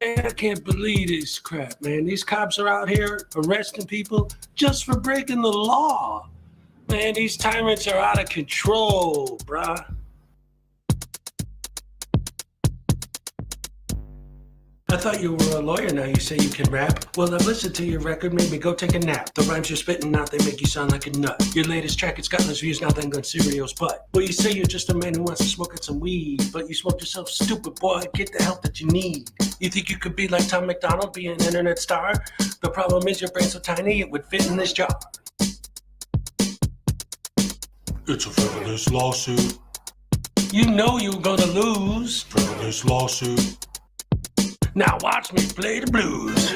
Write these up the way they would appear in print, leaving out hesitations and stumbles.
Man, I can't believe this crap, man. These cops are out here arresting people just for breaking the law. Man, these tyrants are out of control, bruh. I thought you were a lawyer, now you say you can rap. Well, I've listened to your record, made me go take a nap. The rhymes you're spitting out, they make you sound like a nut. Your latest track, it's got less views now than Gun Cereal's butt. Well, you say you're just a man who wants to smoke at some weed, but you smoke yourself stupid, boy, get the help that you need. You think you could be like Tom McDonald, be an internet star? The problem is your brain's so tiny, it would fit in this jar. It's a frivolous lawsuit. You know you're gonna lose. Frivolous lawsuit. Now watch me play the blues.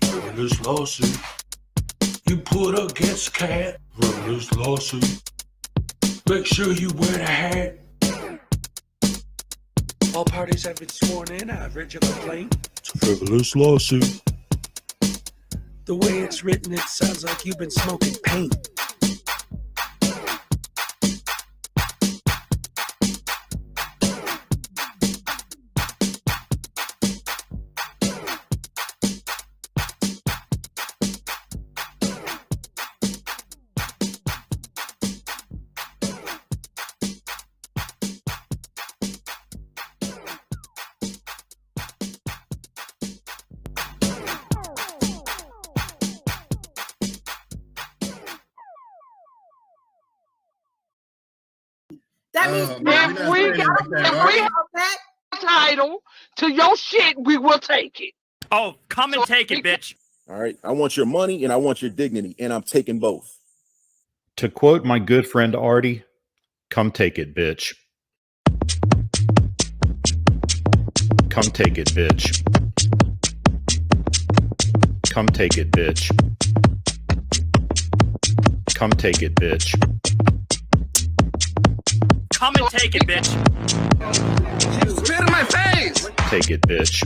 Frivolous lawsuit. You put against a cat. Frivolous lawsuit. Make sure you wear the hat. All parties have been sworn in. I've read your complaint. It's a frivolous lawsuit. The way it's written, it sounds like you've been smoking paint. That means if we have that title to your shit, we will take it. Oh, come and take it, bitch. All right. I want your money and I want your dignity, and I'm taking both. To quote my good friend Artie, come take it, bitch. Come take it, bitch. Come take it, bitch. Come take it, bitch. Come and take it, bitch. She spit in my face. Take it, bitch.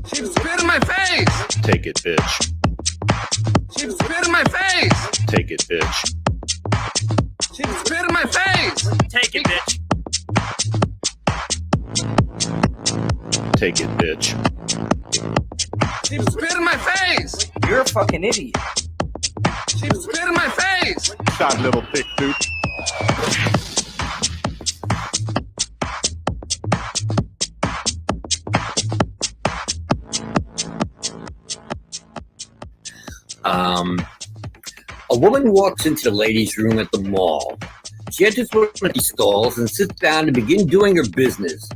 She spit in my face. Take it, bitch. She spit in my face. Take it, bitch. She spit in my face. Take it, bitch. Take it, bitch. She spit in my face. You're a fucking idiot. She spit in my face. Shot little thick dude. A woman walks into the ladies' room at the mall. She enters one of these stalls and sits down to begin doing her business.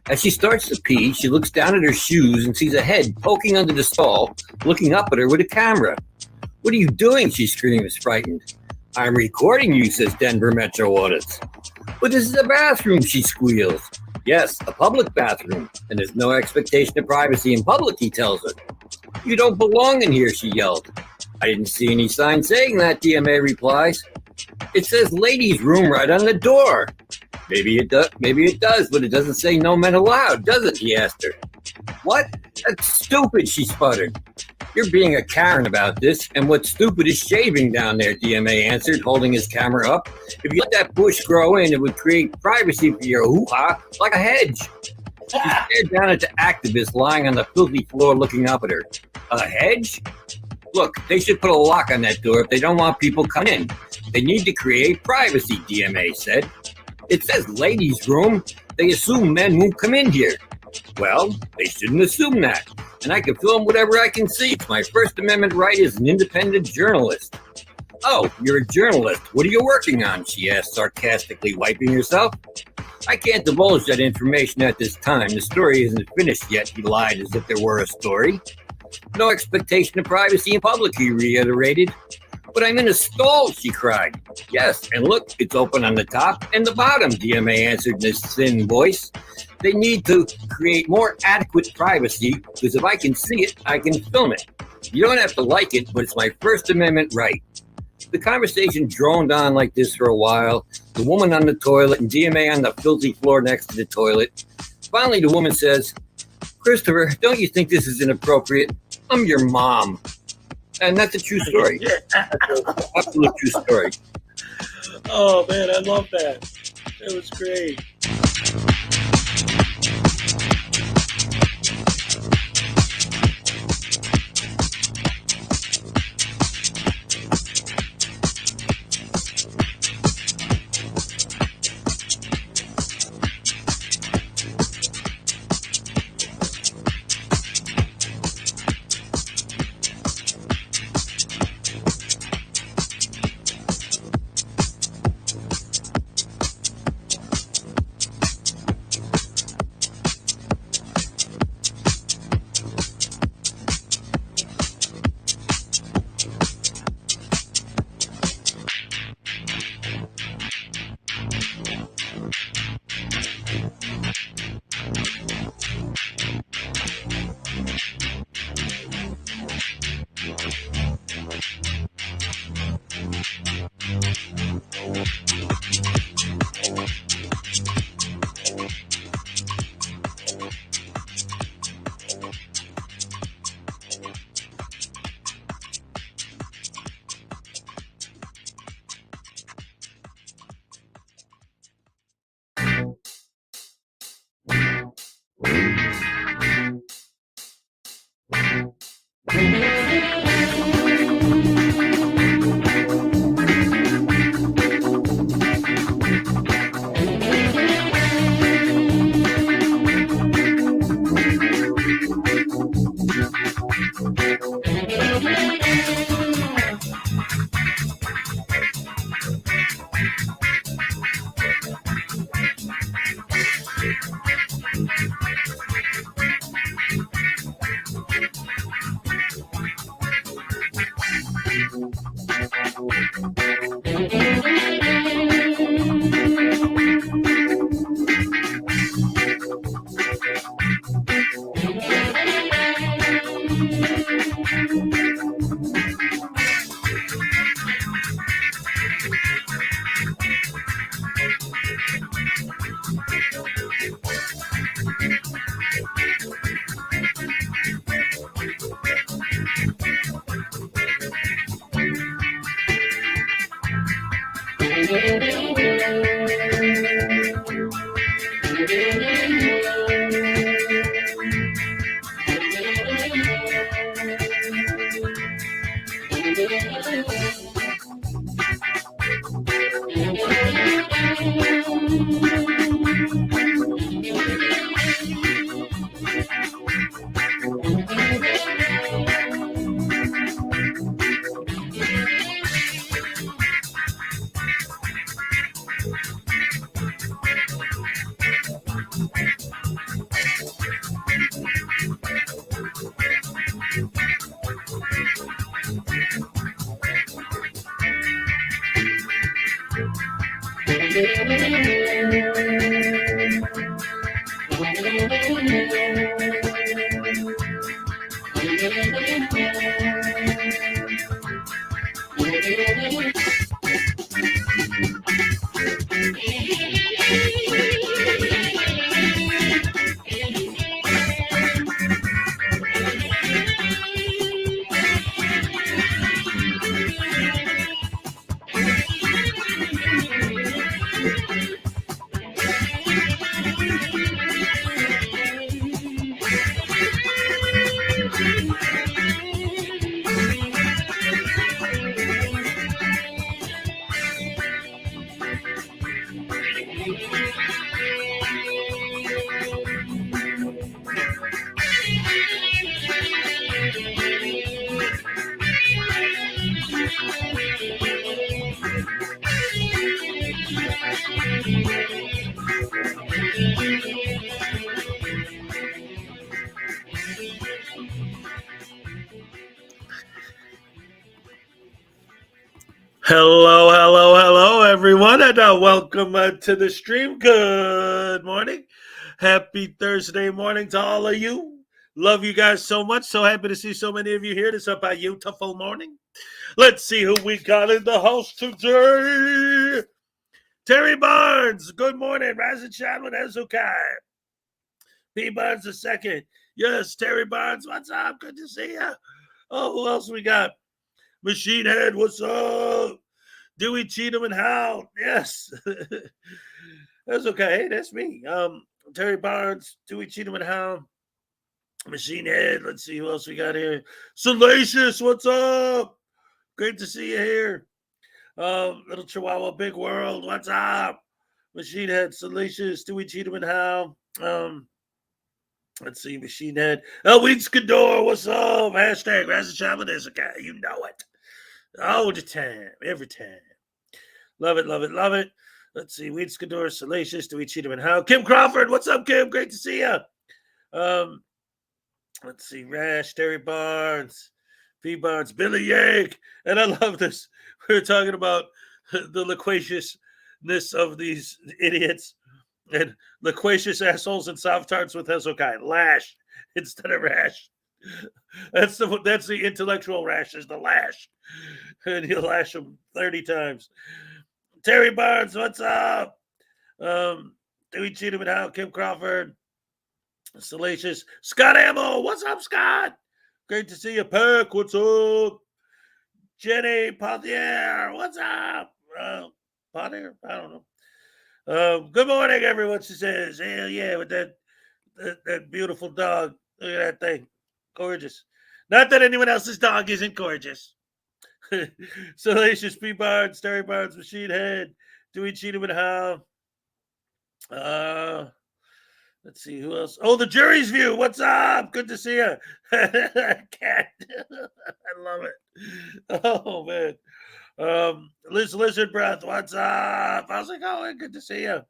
As she starts to pee, she looks down at her shoes and sees a head poking under the stall, looking up at her with a camera. "What are you doing?" she screams, frightened. "I'm recording you," says Denver Metro Audits. "But this is a bathroom," she squeals. "Yes, a public bathroom, and there's no expectation of privacy in public," he tells her. "You don't belong in here," she yelled. "I didn't see any sign saying that," DMA replies. "It says ladies' room right on the door." Maybe it does, but it doesn't say no men allowed, does it?" he asked her. "What? That's stupid," she sputtered. "You're being a Karen about this, and what's stupid is shaving down there," DMA answered, holding his camera up. "If you let that bush grow in, it would create privacy for your hoo-ha like a hedge." She stared down at the activist lying on the filthy floor looking up at her. "A hedge? Look, they should put a lock on that door if they don't want people coming in. They need to create privacy," DMA said. "It says ladies' room. They assume men won't come in here." "Well, they shouldn't assume that. And I can film whatever I can see. It's my First Amendment right as an independent journalist." "Oh, you're a journalist. What are you working on?" she asked, sarcastically wiping herself. "I can't divulge that information at this time. The story isn't finished yet," he lied as if there were a story. "No expectation of privacy in public," he reiterated. But I'm in a stall, she cried. Yes, and look, it's open on the top and the bottom, DMA answered in his thin voice. They need to create more adequate privacy, because if I can see it, I can film it. You don't have to like it, but it's my First Amendment right. The conversation droned on like this for a while. The woman on the toilet and DMA on the filthy floor next to the toilet. Finally, the woman says, Christopher, don't you think this is inappropriate? I'm your mom. And that's a true story. Absolute true story. Oh man, I love that. It was great. Hello, everyone, and welcome to the stream. Good morning. Happy Thursday morning to all of you. Love you guys so much. So happy to see so many of you here this up a beautiful morning. Let's see who we got in the house today. Terry Barnes. Good morning. Rise and shine with Hezokuai. P. Barnes II. Yes, Terry Barnes. What's up? Good to see you. Oh, who else we got? Machine Head. What's up? Dewey Cheatham and Hal. Yes. That's okay. Hey, that's me. Terry Barnes, Dewey Cheatham and Hal. Machine Head. Let's see who else we got here. Salacious, what's up? Great to see you here. Little Chihuahua Big World, what's up? Machine Head, Salacious, Dewey Cheatham and Hal. Let's see, Machine Head. Weeds Cador, what's up? Hashtag Rise and is a guy. You know it. All the time, every time. Love it, love it, love it. Let's see, Weeds Cador, Salacious, Dewey Cheatham and Hal. Kim Crawford, what's up, Kim? Great to see you. Let's see, Rash, Terry Barnes, P. Barnes, Billy Yank. And I love this. We were talking about the loquaciousness of these idiots and loquacious assholes and soft tarts with Hezokuai. Lash instead of Rash. That's the intellectual rash, is the lash. And you lash them 30 times. Terry Barnes, what's up? Dewey Cheatham and Hal, Kim Crawford, Salacious, Scott Ammo, what's up, Scott? Great to see you. Peck, what's up? Jenny Pothier, what's up? Pothier? I don't know. Good morning, everyone, she says. Hell yeah, with that beautiful dog. Look at that thing. Gorgeous. Not that anyone else's dog isn't gorgeous. Salacious, P. Barnes, Terry Barnes, Machine Head, Dewey Cheatham and Hal. Let's see who else. Oh, the Jury's View. What's up? Good to see you. Cat. I love it. Oh man. Lizard Breath. What's up? How's it going? Good to see you.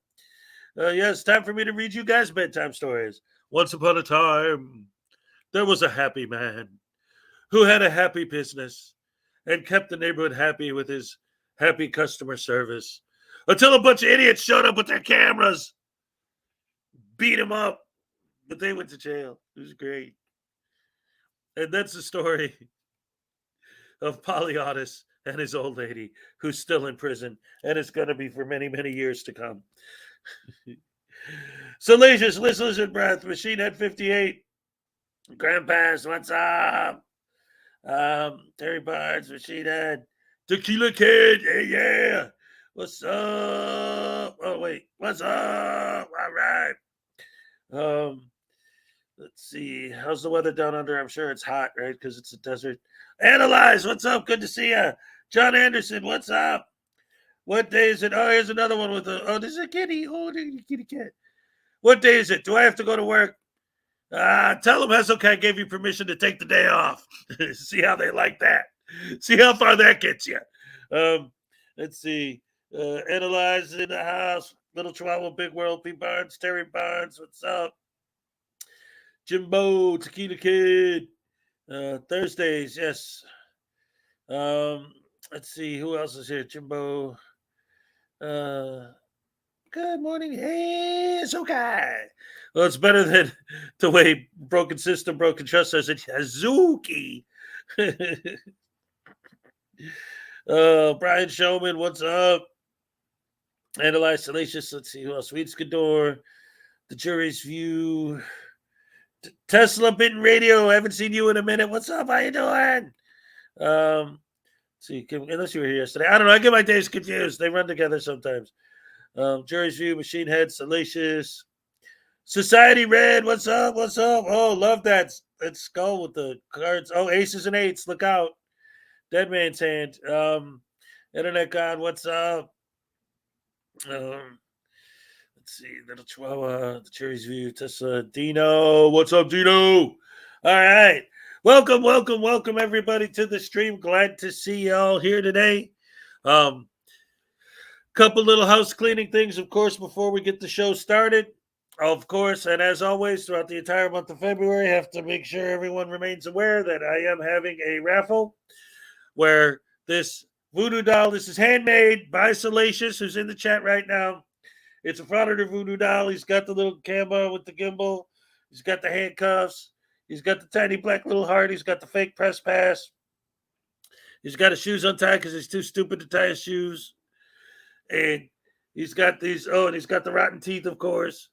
Yes, time for me to read you guys bedtime stories. Once upon a time, there was a happy man who had a happy business and kept the neighborhood happy with his happy customer service until a bunch of idiots showed up with their cameras, beat him up, but they went to jail. It was great. And that's the story of Polyaudis and his old lady who's still in prison and is going to be for many, many years to come. Salacious, Lizard Breath, Machine Head 58, Grandpa's, what's up? Terry Barnes, Machine Head, Tequila Kid, yeah. What's up? Oh, wait, what's up? All right. Let's see. How's the weather down under? I'm sure it's hot, right? Because it's a desert. Analyze, what's up? Good to see you. John Anderson, what's up? What day is it? Oh, here's another one with this is a kitty. Oh, there's a kitty cat. What day is it? Do I have to go to work? Tell them Hezokuai gave you permission to take the day off. See how they like that. See how far that gets you. Let's see. Analyze in the house. Little Chihuahua, Big World, P. Barnes, Terry Barnes, what's up? Jimbo, Tequila Kid. Thursdays, yes. Let's see, who else is here? Jimbo. Good morning. Hey, it's okay. Well, it's better than the way Broken System, Broken Trust says it. Hazuki. Brian Showman, what's up? Analyze Salacious. Let's see who else. Weeds Cador. The Jury's View. Tesla Bitten Radio. I haven't seen you in a minute. What's up? How you doing? Let's see, unless you were here yesterday. I don't know. I get my days confused. They run together sometimes. Jury's View, Machine Head, Salacious. Society Red, what's up? What's up? Oh, love that skull with the cards. Oh, aces and eights. Look out. Dead Man's Hand. Internet God, what's up? Let's see. Little Chihuahua, the Jury's View, Tesla, Dino. What's up, Dino? All right. Welcome, everybody, to the stream. Glad to see you all here today. Couple little house cleaning things, of course, before we get the show started. Of course, and as always, throughout the entire month of February, I have to make sure everyone remains aware that I am having a raffle where this Voodoo doll. This is handmade by Salacious, who's in the chat right now. It's a Frauditor voodoo doll. He's got the little camera with the gimbal. He's got the handcuffs. He's got the tiny black little heart. He's got the fake press pass. He's got his shoes untied because he's too stupid to tie his shoes. And he's got these, and he's got the rotten teeth, of course.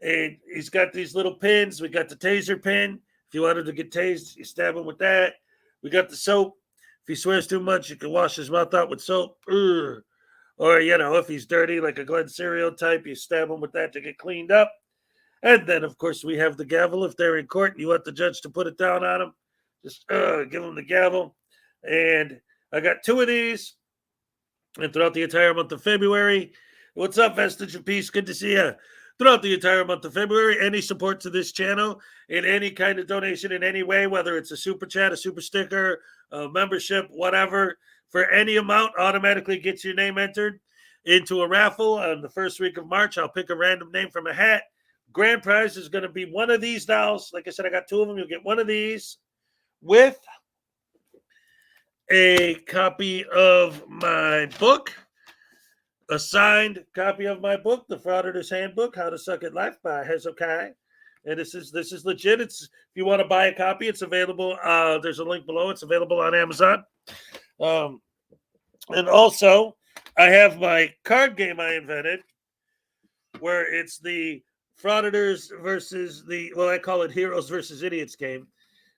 And he's got these little pins. We got the taser pin. If you wanted to get tased, you stab him with that. We got the soap. If he swears too much, you can wash his mouth out with soap. Ugh. Or, if he's dirty, like a Glenn Cereal type, you stab him with that to get cleaned up. And then, of course, we have the gavel. If they're in court and you want the judge to put it down on him, just give him the gavel. And I got 2 of these. And throughout the entire month of February, what's up, Vestige of Peace? Good to see you. Throughout the entire month of February, any support to this channel in any kind of donation in any way, whether it's a super chat, a super sticker, a membership, whatever, for any amount, automatically gets your name entered into a raffle. On the first week of March, I'll pick a random name from a hat. Grand prize is going to be one of these dolls. Like I said, I got 2 of them. You'll get one of these with a copy of my book, a signed copy of my book, The Frauditors Handbook, How to Suck at Life by Hezokuai. And this is legit. If you want to buy a copy, it's available. There's a link below. It's available on Amazon. And also, I have my card game I invented, where it's the Frauditors versus I call it Heroes versus Idiots game.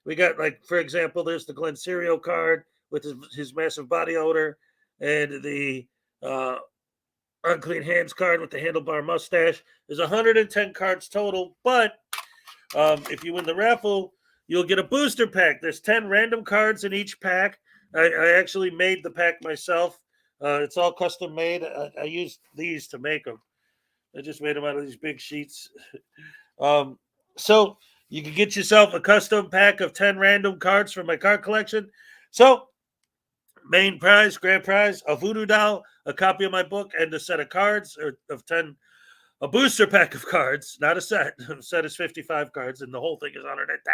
We got, for example, there's the Glenn Cereal card with his massive body odor, and the Unclean Hands card with the handlebar mustache. There's 110 cards total, but if you win the raffle, you'll get a booster pack. There's 10 random cards in each pack. I actually made the pack myself. It's all custom made. I used these to make them. I just made them out of these big sheets. So you can get yourself a custom pack of 10 random cards from my card collection. So main prize, grand prize, a voodoo doll, a copy of my book, and a set of cards of 10, a booster pack of cards, not a set. A set is 55 cards, and the whole thing is 110.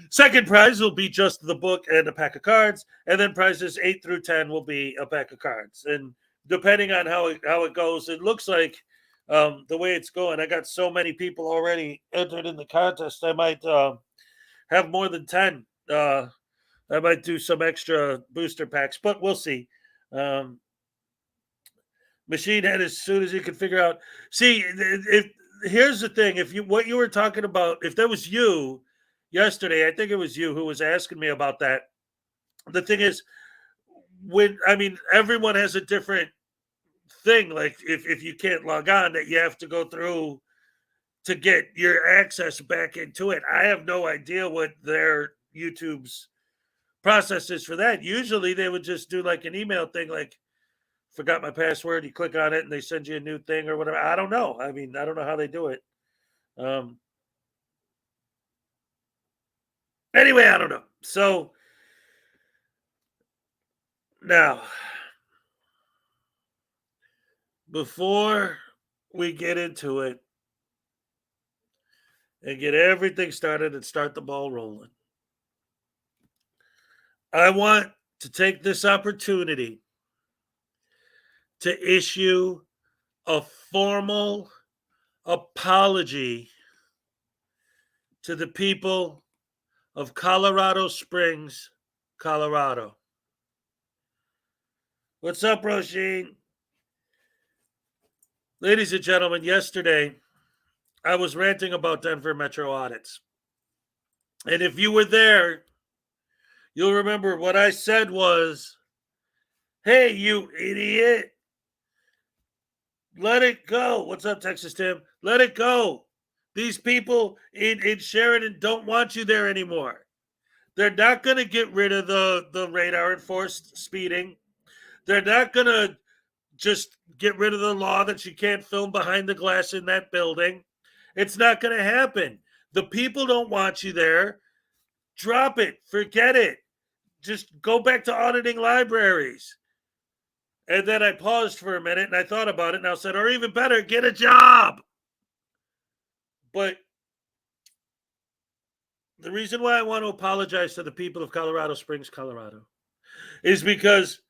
Second prize will be just the book and a pack of cards, and then prizes 8 through 10 will be a pack of cards. And depending on how it goes, it looks like the way it's going, I got so many people already entered in the contest, I might have more than 10. I might do some extra booster packs, but we'll see. Machine Head, as soon as you can figure out. See, here's the thing. What you were talking about, if that was you yesterday, I think it was you who was asking me about that. The thing is, everyone has a different thing. Like if you can't log on, that you have to go through to get your access back into it. I have no idea what their YouTube's process is for that. Usually they would just do like an email thing, like forgot my password, you click on it and they send you a new thing or whatever. I don't know. I don't know how they do it. Anyway, I don't know. So now, before we get into it and get everything started and start the ball rolling, I want to take this opportunity to issue a formal apology to the people of Colorado Springs, Colorado. What's up, Roisin? Ladies and gentlemen, yesterday I was ranting about Denver Metro audits. And if you were there, you'll remember what I said was, hey, you idiot, let it go. What's up, Texas Tim? Let it go. These people in Sheridan don't want you there anymore. They're not going to get rid of the radar enforced speeding. They're not going to just get rid of the law that you can't film behind the glass in that building. It's not going to happen. The people don't want you there. Drop it. Forget it. Just go back to auditing libraries. And then I paused for a minute and I thought about it and I said, or even better, get a job. But the reason why I want to apologize to the people of Colorado Springs, Colorado, is because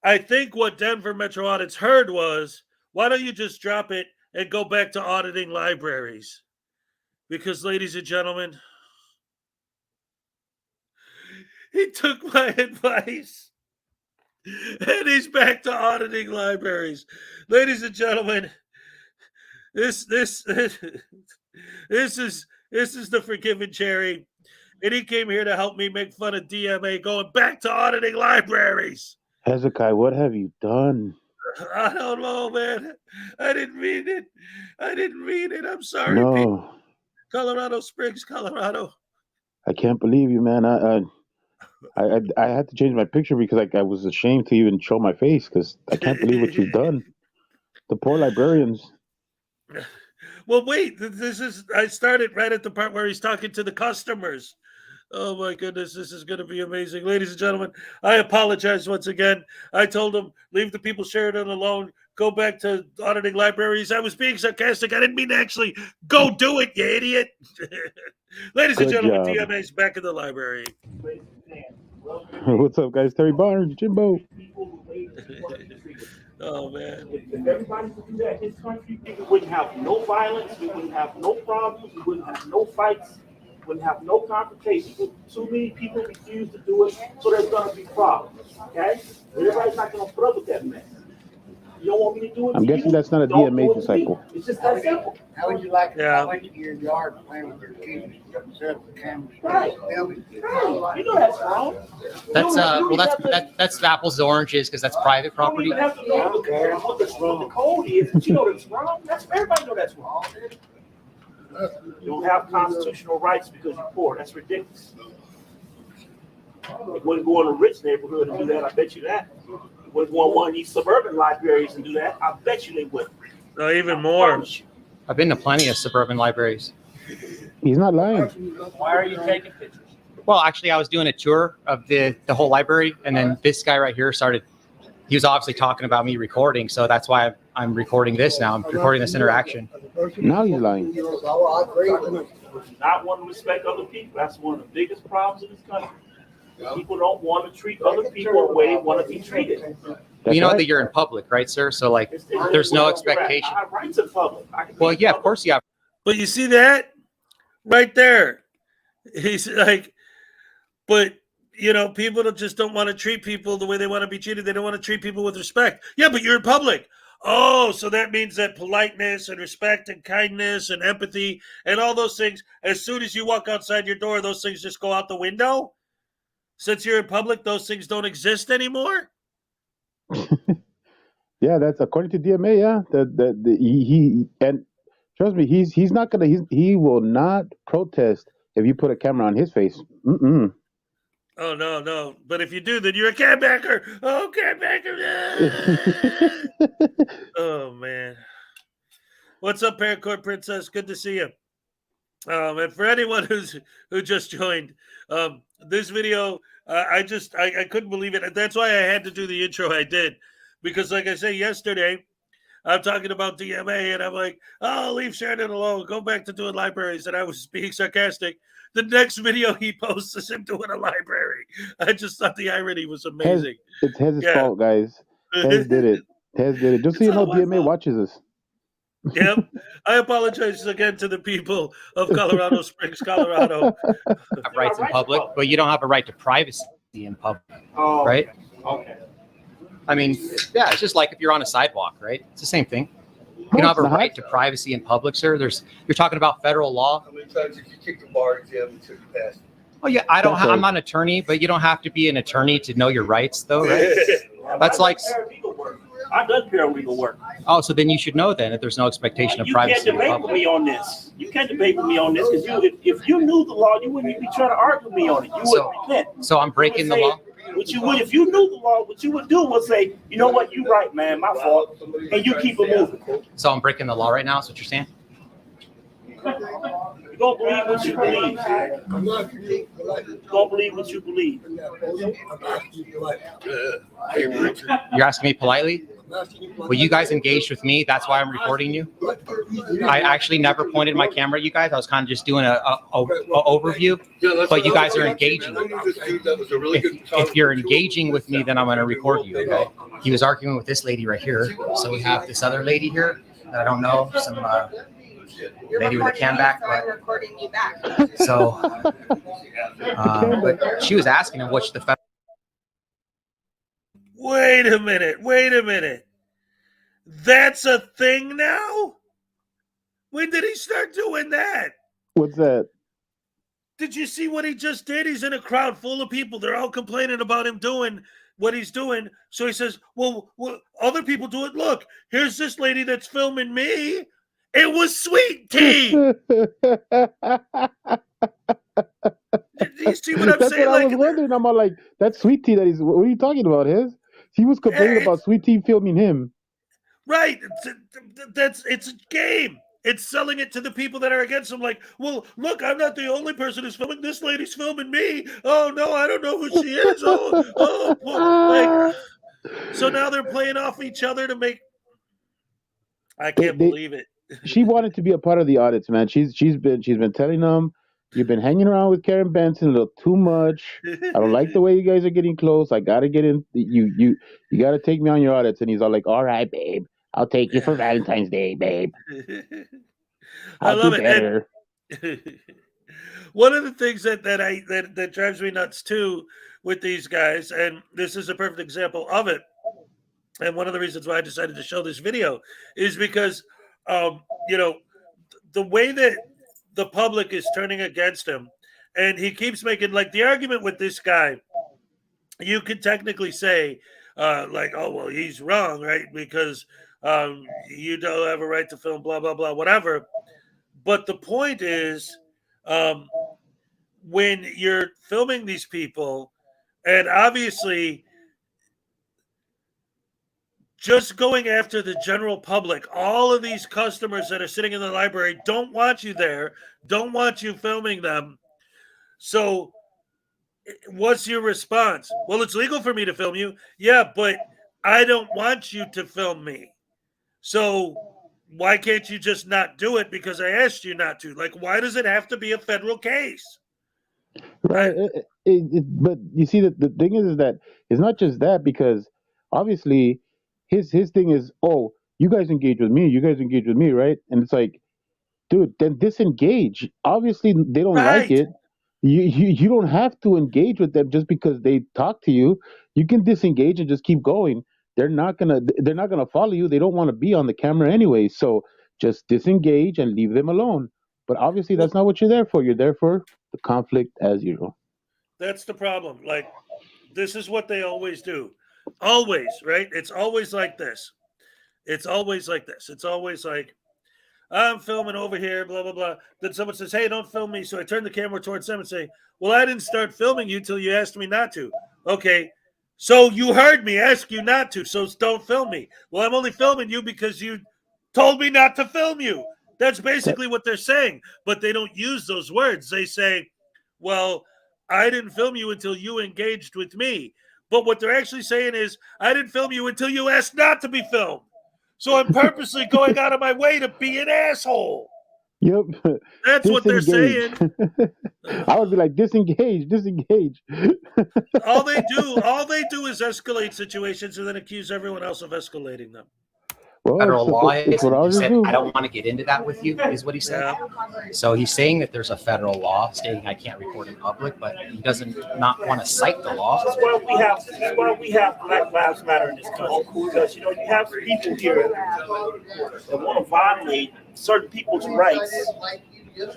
I think what Denver Metro Audits heard was, why don't you just drop it and go back to auditing libraries? Because, ladies and gentlemen, he took my advice and he's back to auditing libraries. Ladies and gentlemen, this is the Forgiven Cherry, and he came here to help me make fun of DMA going back to auditing libraries. Hezokuai, what have you done? I don't know, man. I didn't mean it. I'm sorry. No, People. Colorado Springs, Colorado. I can't believe you, man. I had to change my picture because I was ashamed to even show my face because I can't believe what you've done. The poor librarians. Well, wait. I started right at the part where he's talking to the customers. Oh my goodness, this is going to be amazing. Ladies and gentlemen, I apologize once again. I told him, leave the people Sheridan alone. Go back to auditing libraries. I was being sarcastic. I didn't mean to actually go do it, you idiot. Ladies and gentlemen, DMA's back in the library. What's up, guys? Terry Barnes, Jimbo. Oh, man. If everybody could do that in this country, we wouldn't have no violence, we wouldn't have no problems, we wouldn't have no fights, wouldn't have no confrontation. But too many people refuse to do it, so there's going to be problems, okay? Everybody's not going to put up with that mess. You don't want me to do it? I'm guessing that's not a DMA disciple. It's just that simple. How would you like Yeah. to go into your yard playing with your kids? Set up the cameras. Right. Filming. Right. You know that's wrong. That's apples and oranges because that's private You don't property. even have to know what the code is, but you know that's wrong. Everybody know that's wrong. You don't have constitutional rights because you're poor. That's ridiculous. You wouldn't go in a rich neighborhood and do that. I bet you that. You wouldn't go in one of these suburban libraries and do that. I bet you they wouldn't. No, even more. I've been to plenty of suburban libraries. He's not lying. Why are you taking pictures? Well, actually, I was doing a tour of the whole library, and then this guy right here started. He was obviously talking about me recording, so that's why I'm recording this now. I'm recording this interaction. Now he's lying. Not want to respect other people. That's one of the biggest problems in this country. People don't want to treat other people the way they want to be treated. You know that you're in public, right, sir? So, like, there's no expectation. I have rights in public. Well, yeah, of course you have. But you see that right there? He's like, but, you know, people just don't want to treat people the way they want to be treated. They don't want to treat people with respect. Yeah, but you're in public. Oh, so that means that politeness and respect and kindness and empathy and all those things, as soon as you walk outside your door, those things just go out the window? Since you're in public, those things don't exist anymore? Yeah, that's according to DMA. Yeah, he and trust me, he's not gonna. He will not protest if you put a camera on his face. Mm-mm. Oh, no. But if you do, then you're a catbacker. Oh, catbacker. Oh, man. What's up, Paracord Princess? Good to see you. And for anyone who just joined, this video, I couldn't believe it. That's why I had to do the intro I did. Because like I say, yesterday, I'm talking about DMA, and I'm like, oh, leave Sheridan alone. Go back to doing libraries. And I was being sarcastic. The next video he posts is him doing a library. I just thought the irony was amazing. It's Hez's fault, guys. Hez did it. Just so you know, DMA watches us. Yep. I apologize again to the people of Colorado Springs, Colorado. Have rights in public, but you don't have a right to privacy in public, right? Okay. I mean, yeah, it's just like if you're on a sidewalk, right? It's the same thing. You don't have a right to privacy in public, sir. You're talking about federal law. How many times did you kick the bar exam until you passed? Oh yeah, I'm not an attorney, but you don't have to be an attorney to know your rights, though, right? That's like. I've done paralegal work. Oh, so then you should know then that there's no expectation of privacy. You can't debate with me on this. You can't debate with me on this because if you knew the law, you wouldn't be trying to argue with me on it. You would repent. So I'm breaking the law. What you would, if you knew the law, what you would do was say, you know what, you right, man, my fault, and you keep it moving. So I'm breaking the law right now. Is what you're saying? You don't believe what you believe. You don't believe what you believe. You're asking me politely? Well, you guys engaged with me. That's why I'm recording you. I actually never pointed my camera at you guys. I was kind of just doing a overview, but you guys are engaging. If you're engaging with me, then I'm going to record you. Okay? He was arguing with this lady right here. So we have this other lady here that I don't know, some lady with a can back. But, recording you back. so, but she was asking him what's the federal. Wait a minute. That's a thing now? When did he start doing that? What's that? Did you see what he just did? He's in a crowd full of people. They're all complaining about him doing what he's doing. So he says, well, other people do it. Look, here's this lady that's filming me. It was Sweet Tea. Do you see what I'm That's saying? what I was wondering. I'm all like, that's Sweet Tea that he's. What are you talking about, Hez? He was complaining about Sweet Tea filming him. Right. It's a game. It's selling it to the people that are against him. Like, well, look, I'm not the only person who's filming. This lady's filming me. Oh no, I don't know who she is. Like, so now they're playing off each other to make. I can't believe it. She wanted to be a part of the audits, man. She's been telling them, you've been hanging around with Karen Benson a little too much. I don't like the way you guys are getting close. I gotta get in. You gotta take me on your audits. And he's all like, all right, babe, I'll take you for Valentine's Day, babe. I love do better. One of the things that drives me nuts too with these guys, and this is a perfect example of it, and one of the reasons why I decided to show this video is because, the way that the public is turning against him, and he keeps making, like, the argument with this guy, you could technically say, like, oh, well, he's wrong, right? Because you don't have a right to film, blah, blah, blah, whatever. But the point is, when you're filming these people, and obviously just going after the general public, all of these customers that are sitting in the library don't want you there, don't want you filming them. So what's your response? Well, it's legal for me to film you. Yeah, but I don't want you to film me. So why can't you just not do it because I asked you not to? Like, why does it have to be a federal case? Right. But you see, the thing is that it's not just that, because obviously his thing is, oh, you guys engage with me, right? And it's like, dude, then disengage. Obviously, they don't like it. You don't have to engage with them just because they talk to you. You can disengage and just keep going. They're not gonna follow you. They don't want to be on the camera anyway. So just disengage and leave them alone. But obviously, that's not what you're there for. You're there for the conflict as usual. That's the problem. Like, this is what they always do. Always, right? It's always like this. It's always like, I'm filming over here, blah, blah, blah. Then someone says, hey, don't film me. So I turn the camera towards them and say, well, I didn't start filming you till you asked me not to. Okay, so you heard me ask you not to, so don't film me. Well, I'm only filming you because you told me not to film you. That's basically what they're saying. But they don't use those words. They say, well, I didn't film you until you engaged with me. But what they're actually saying is, I didn't film you until you asked not to be filmed. So I'm purposely going out of my way to be an asshole. Yep. That's what they're saying. I would be like, disengage. All they do is escalate situations and then accuse everyone else of escalating them. Well, Federal law is, what and I he said, do. I don't want to get into that with you, is what he said. Yeah. So he's saying that there's a federal law stating I can't record in public, but he doesn't not want to cite the law. That's why we have Black Lives Matter in this country. Because, you have some people here that want to violate certain people's rights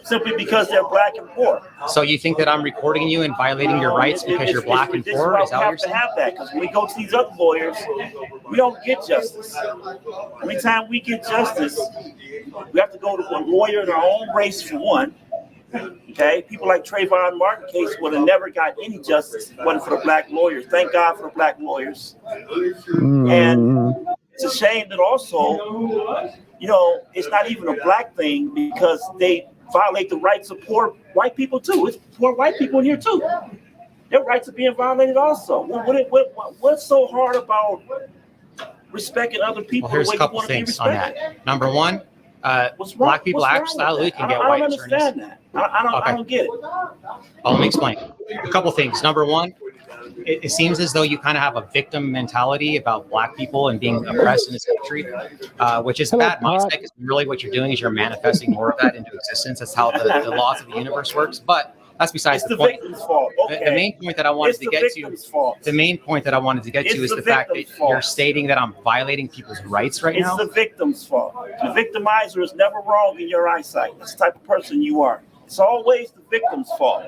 simply because they're black and poor. So you think that I'm recording you and violating your rights because you're black and poor? Is that what you're saying? We have to have that, because when we go to these other lawyers, we don't get justice. Every time we get justice, we have to go to a lawyer in our own race for one. Okay, people like Trayvon Martin case would have never got any justice if it wasn't for the black lawyers. Thank God for the black lawyers. And it's a shame that also, it's not even a black thing, because they violate the rights of poor white people too. It's poor white people in here too. Their rights are being violated also. What's so hard about respecting other people Well, here's the way a couple you want to be things on respected? that. Number one, What's wrong? black people What's wrong absolutely with that? can get I white don't attorneys. understand that. I don't get it. Let me explain. A couple things. Number one, it seems as though you kind of have a victim mentality about black people and being oppressed in this country, which is bad mindset, because really what you're doing is you're manifesting more of that into existence. That's how the laws of the universe works. But that's besides the point. Victim's fault. Okay. The main point that I wanted to get to, the main point that I wanted to get to is the fact that you're stating that I'm violating people's rights right now. It's the victim's fault. The victimizer is never wrong in your eyesight. That's the type of person you are. It's always the victim's fault.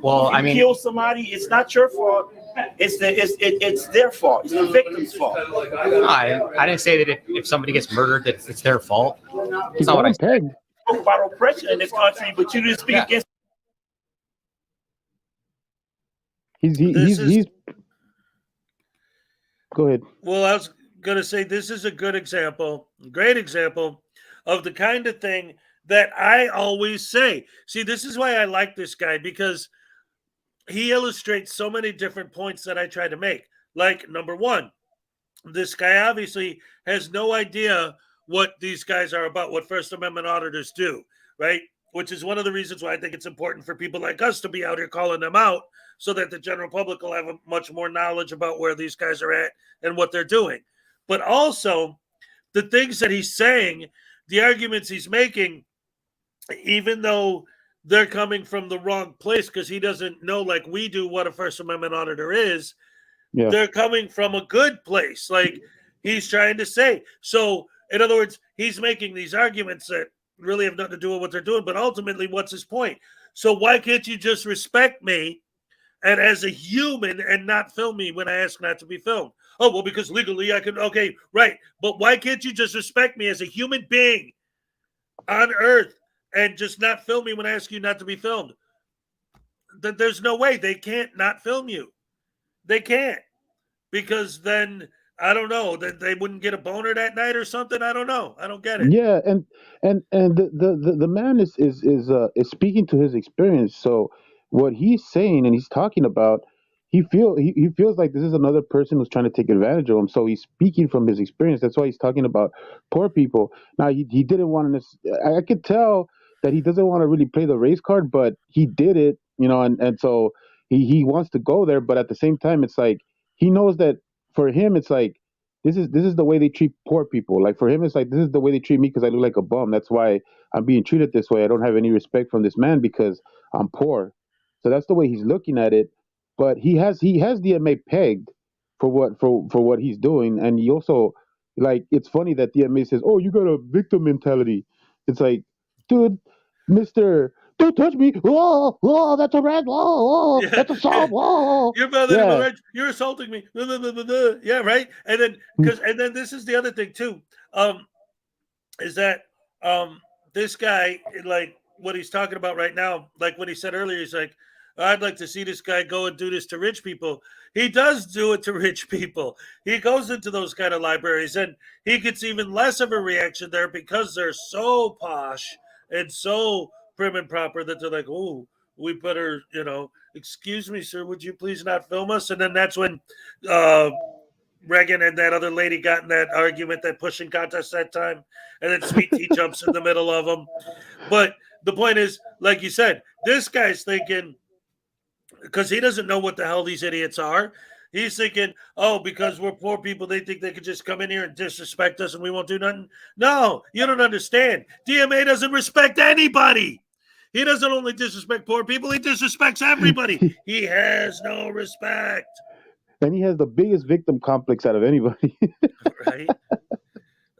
Well, if you kill somebody, it's not your fault. It's their fault. It's the victim's fault. I didn't say that if somebody gets murdered that it's their fault. That's not what I said. You spoke about oppression in this country, but you didn't speak against. He's. Go ahead. Well, I was going to say this is a good example, great example of the kind of thing that I always say. See, this is why I like this guy, because he illustrates so many different points that I try to make. Like, number one, this guy obviously has no idea what these guys are about, what First Amendment auditors do, right? Which is one of the reasons why I think it's important for people like us to be out here calling them out, so that the general public will have much more knowledge about where these guys are at and what they're doing. But also, the things that he's saying, the arguments he's making, even though they're coming from the wrong place, because he doesn't know like we do what a First Amendment auditor is, they're coming from a good place, like he's trying to say. So, in other words, he's making these arguments that really have nothing to do with what they're doing, but ultimately, what's his point? So why can't you just respect me and as a human and not film me when I ask not to be filmed? Oh, well, because legally I can. Okay, right. But why can't you just respect me as a human being on earth and just not film me when I ask you not to be filmed? There's no way. They can't not film you. They can't. Because then, I don't know, that they wouldn't get a boner that night or something. I don't know. I don't get it. Yeah, and the man is speaking to his experience. So what he's saying and he's talking about, he feels like this is another person who's trying to take advantage of him. So he's speaking from his experience. That's why he's talking about poor people. Now he didn't want to. I could tell that he doesn't want to really play the race card, but he did it, and so he wants to go there. But at the same time, it's like he knows that for him, it's like this is the way they treat poor people. Like for him, it's like this is the way they treat me because I look like a bum. That's why I'm being treated this way. I don't have any respect from this man because I'm poor. So that's the way he's looking at it. But he has the MA pegged for what he's doing, and he also, like, it's funny that the MA says, "Oh, you got a victim mentality." It's like, dude, Mister, don't touch me! Oh, that's a red! Oh, that's assault! Oh, You're assaulting me! Yeah, right. And then this is the other thing too, is that this guy, like what he's talking about right now, like what he said earlier, he's like, I'd like to see this guy go and do this to rich people. He does do it to rich people. He goes into those kind of libraries, and he gets even less of a reaction there because they're so posh and so prim and proper that they're like, oh, we better, excuse me, sir, would you please not film us? And then that's when Reagan and that other lady got in that argument, that pushing contest that time, and then Sweet Tea jumps in the middle of them. But the point is, like you said, this guy's thinking, because he doesn't know what the hell these idiots are. He's thinking, oh, because we're poor people, they think they could just come in here and disrespect us and we won't do nothing. No, you don't understand. DMA doesn't respect anybody. He doesn't only disrespect poor people, he disrespects everybody. He has no respect. And he has the biggest victim complex out of anybody. Right?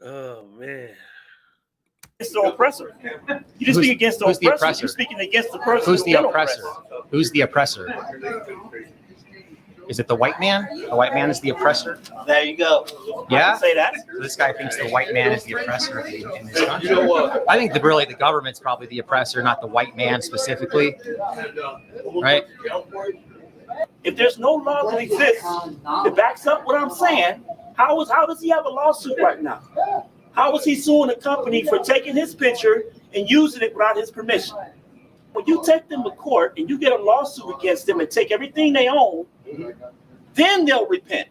Oh, man. It's the oppressor. You just speak against the oppressor. You're speaking against the person. Who's the oppressor? Who's the oppressor? Is it the white man? The white man is the oppressor? There you go. Yeah? Say that. This guy thinks the white man is the oppressor in this country. I think really the government's probably the oppressor, not the white man specifically. Right? If there's no law that exists that backs up what I'm saying, how does he have a lawsuit right now? How is he suing a company for taking his picture and using it without his permission? When you take them to court and you get a lawsuit against them and take everything they own, then they'll repent.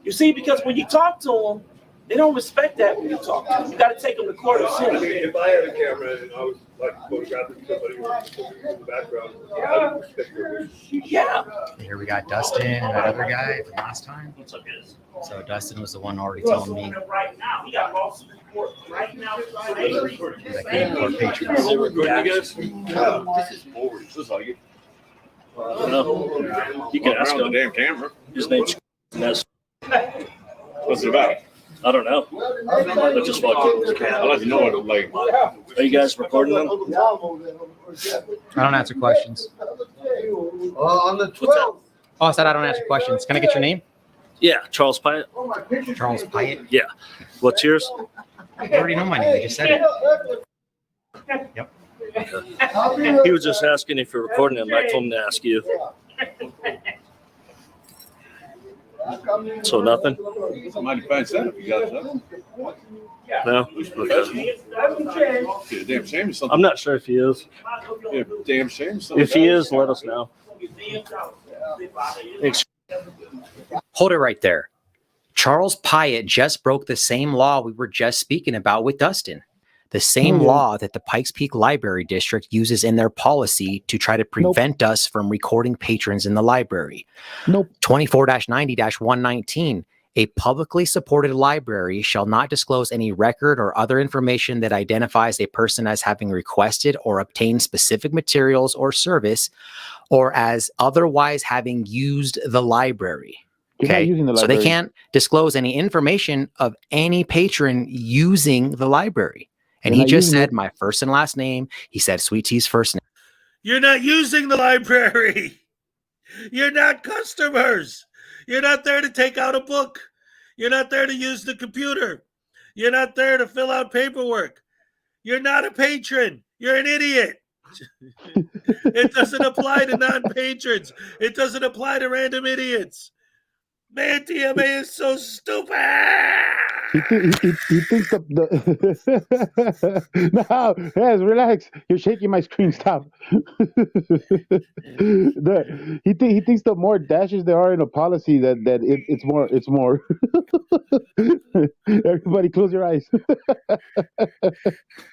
You see, because when you talk to them, they don't respect that when you talk to them. You got to take them to court and I sue mean, them. if I had a camera and I was like photographing somebody in the background, I would respect their wishes. Yeah. Here we got Dustin and that other guy from last time. So Dustin was the one already telling me Right now, he got lawsuit in court right now. that came for patrons. Is it recording you guys? This is boring. This is like it. You can ask him. The damn camera. His name's Ness. What's it about? I don't know. I just walked in with the camera. I'll let you know what it like. Are you guys recording them? I don't answer questions. On the 12th. Oh, I said I don't answer questions. Can I get your name? Yeah, Charles Piet. Charles Piet. Yeah. What's yours? You already know my name. I just said it. Yep. He was just asking if you're recording him. I told him to ask you. So nothing? Mighty fine setup you got, huh? No? Okay. Yeah, damn shame or something. I'm not sure if he is. Yeah, damn shame or something. If he is, let us know. Hold it right there. Charles Piet just broke the same law we were just speaking about with Dustin. The same law that the Pikes Peak Library District uses in their policy to try to prevent us from recording patrons in the library. 24-90-119. A publicly supported library shall not disclose any record or other information that identifies a person as having requested or obtained specific materials or service, or as otherwise having used the library. Okay, so they can't disclose any information of any patron using the library. And he just said my first and last name. He said Sweet Tea's first name. You're not using the library. You're not customers. You're not there to take out a book. You're not there to use the computer. You're not there to fill out paperwork. You're not a patron. You're an idiot. It doesn't apply to non-patrons. It doesn't apply to random idiots. Man, TMA is so stupid. He thinks the no, yes, relax. You're shaking my screen. Stop. He thinks the more dashes there are in a policy it's more. Everybody, close your eyes.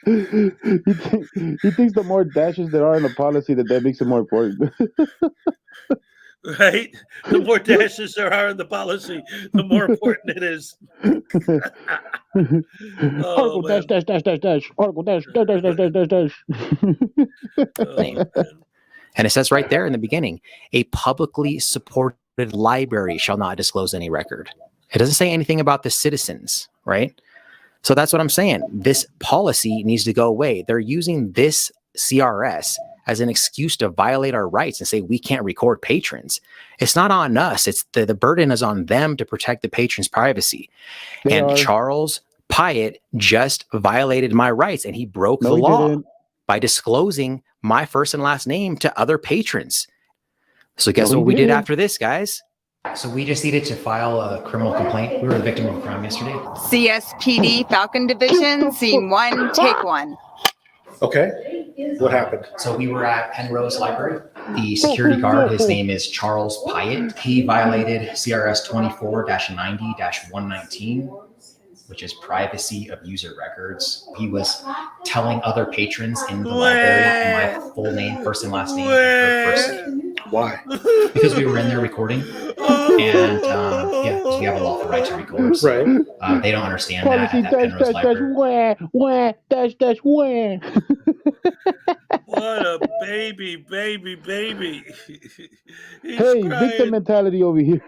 He thinks the more dashes there are in a policy that makes it more important. Right? The more dashes there are in the policy, the more important it is. Article dash. Article dash. And it says right there in the beginning, a publicly supported library shall not disclose any record. It doesn't say anything about the citizens, right? So that's what I'm saying. This policy needs to go away. They're using this CRS as an excuse to violate our rights and say we can't record patrons. It's not on us. It's the burden is on them to protect the patron's privacy. Charles Piet just violated my rights, and he broke the law by disclosing my first and last name to other patrons. So guess what we did after this, guys? So we just needed to file a criminal complaint. We were the victim of a crime yesterday. CSPD Falcon Division, Scene 1, Take 1. Okay. What happened? So we were at Penrose Library. The security guard, his name is Charles Piet. He violated CRS 24-90-119, which is privacy of user records. He was telling other patrons in the library my full name, first and last name, and first name. Why? Because we were in there recording, and because we have a lawful right to record. So, they don't understand that at Penrose Library. What a baby. Hey, victim mentality over here.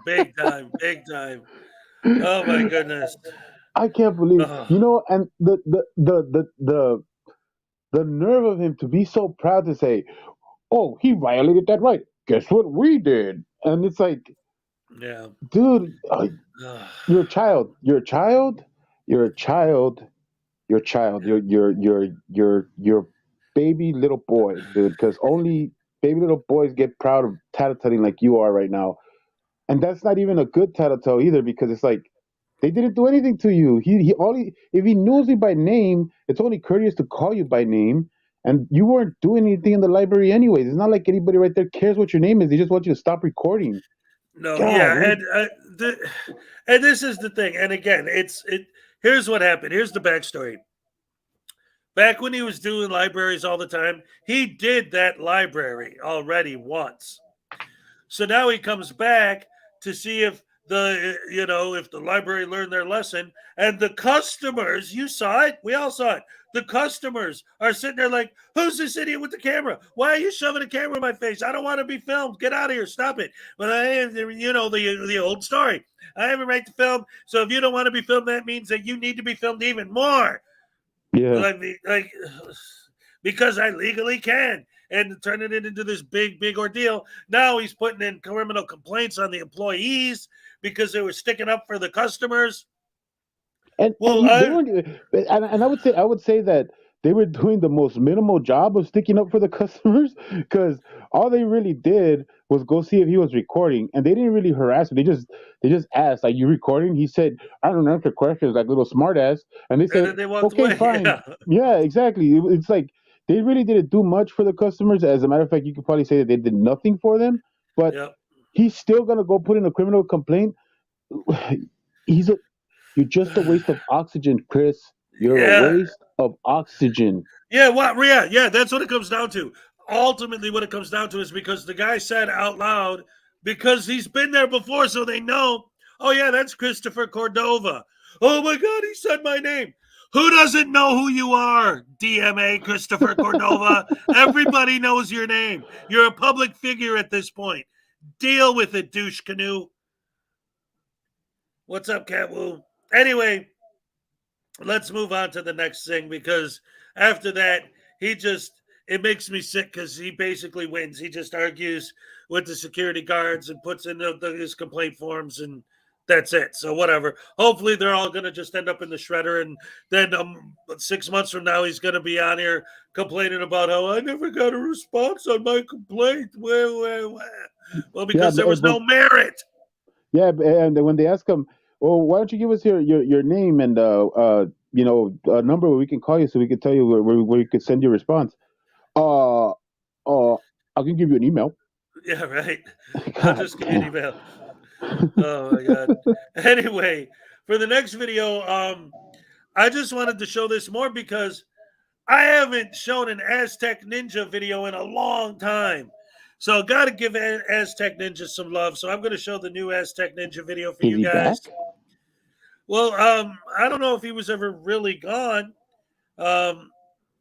Big time. Oh my goodness. I can't believe and the nerve of him to be so proud to say, oh, he violated that right. Guess what we did? And it's like, yeah, dude, you're a child. You're a baby little boy, dude, because only baby little boys get proud of tattling like you are right now. And that's not even a good tattletale either, because it's like they didn't do anything to you. If he knows you by name, it's only courteous to call you by name. And you weren't doing anything in the library anyways. It's not like anybody right there cares what your name is. They just want you to stop recording. No, God, yeah, man. and and this is the thing. And again, here's what happened. Here's the backstory. Back when he was doing libraries all the time, he did that library already once. So now he comes back to see if if the library learned their lesson, and the customers, you saw it, we all saw it. The customers are sitting there like, who's this idiot with the camera? Why are you shoving a camera in my face? I don't want to be filmed. Get out of here. Stop it. But the old story. I have a right to film. So if you don't want to be filmed, that means that you need to be filmed even more. Yeah. Like because I legally can. And turning it into this big ordeal. Now he's putting in criminal complaints on the employees because they were sticking up for the customers. And I would say that they were doing the most minimal job of sticking up for the customers, because all they really did was go see if he was recording, and they didn't really harass him. They just asked, like, you recording? He said, I don't answer questions, like little smartass. And they said, then they walked okay, away. fine. Yeah, exactly. It's like they really didn't do much for the customers. As a matter of fact, you could probably say that they did nothing for them. But he's still gonna go put in a criminal complaint. You're just a waste of oxygen, Chris. You're a waste of oxygen. Yeah, that's what it comes down to. Ultimately, what it comes down to is because the guy said out loud, because he's been there before, so they know, oh, yeah, that's Christopher Cordova. Oh, my God, he said my name. Who doesn't know who you are, DMA Christopher Cordova? Everybody knows your name. You're a public figure at this point. Deal with it, douche canoe. What's up, Catwoo? Anyway, let's move on to the next thing, because after that, it makes me sick because he basically wins. He just argues with the security guards and puts in his complaint forms, and that's it. So whatever. Hopefully they're all going to just end up in the shredder, and then 6 months from now, he's going to be on here complaining about how I never got a response on my complaint. Well, because there was no merit. Yeah, and when they ask him, well, why don't you give us your name and a number where we can call you so we can tell you where you could send your response. I can give you an email. Yeah, right. I'll just give you an email. Oh my God. Anyway, for the next video, I just wanted to show this more because I haven't shown an Aztec Ninja video in a long time. So I got to give Aztec Ninja some love. So I'm going to show the new Aztec Ninja video for you guys. Back? Well, I don't know if he was ever really gone. Was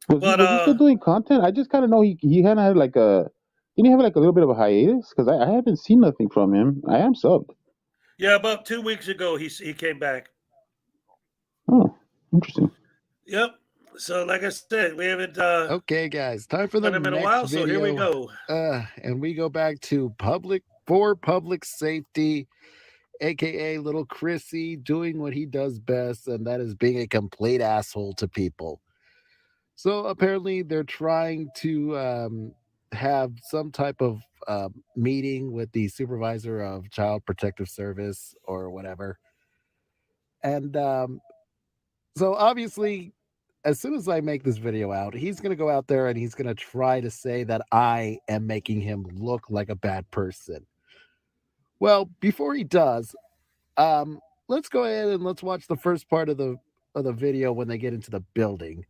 he still doing content? I just kind of know he kind of had like didn't he have like a little bit of a hiatus? Because I haven't seen nothing from him. I am subbed. Yeah, about 2 weeks ago he came back. Oh, interesting. Yep. So, like I said, we haven't. Okay, guys, time for the next video. In a while, so here we go. And we go back to public safety, aka little Chrissy doing what he does best, and that is being a complete asshole to people. So apparently, they're trying to have some type of meeting with the supervisor of Child Protective Service or whatever, and so obviously, as soon as I make this video out, he's going to go out there and he's going to try to say that I am making him look like a bad person. Well, before he does, let's go ahead and let's watch the first part of the video when they get into the building.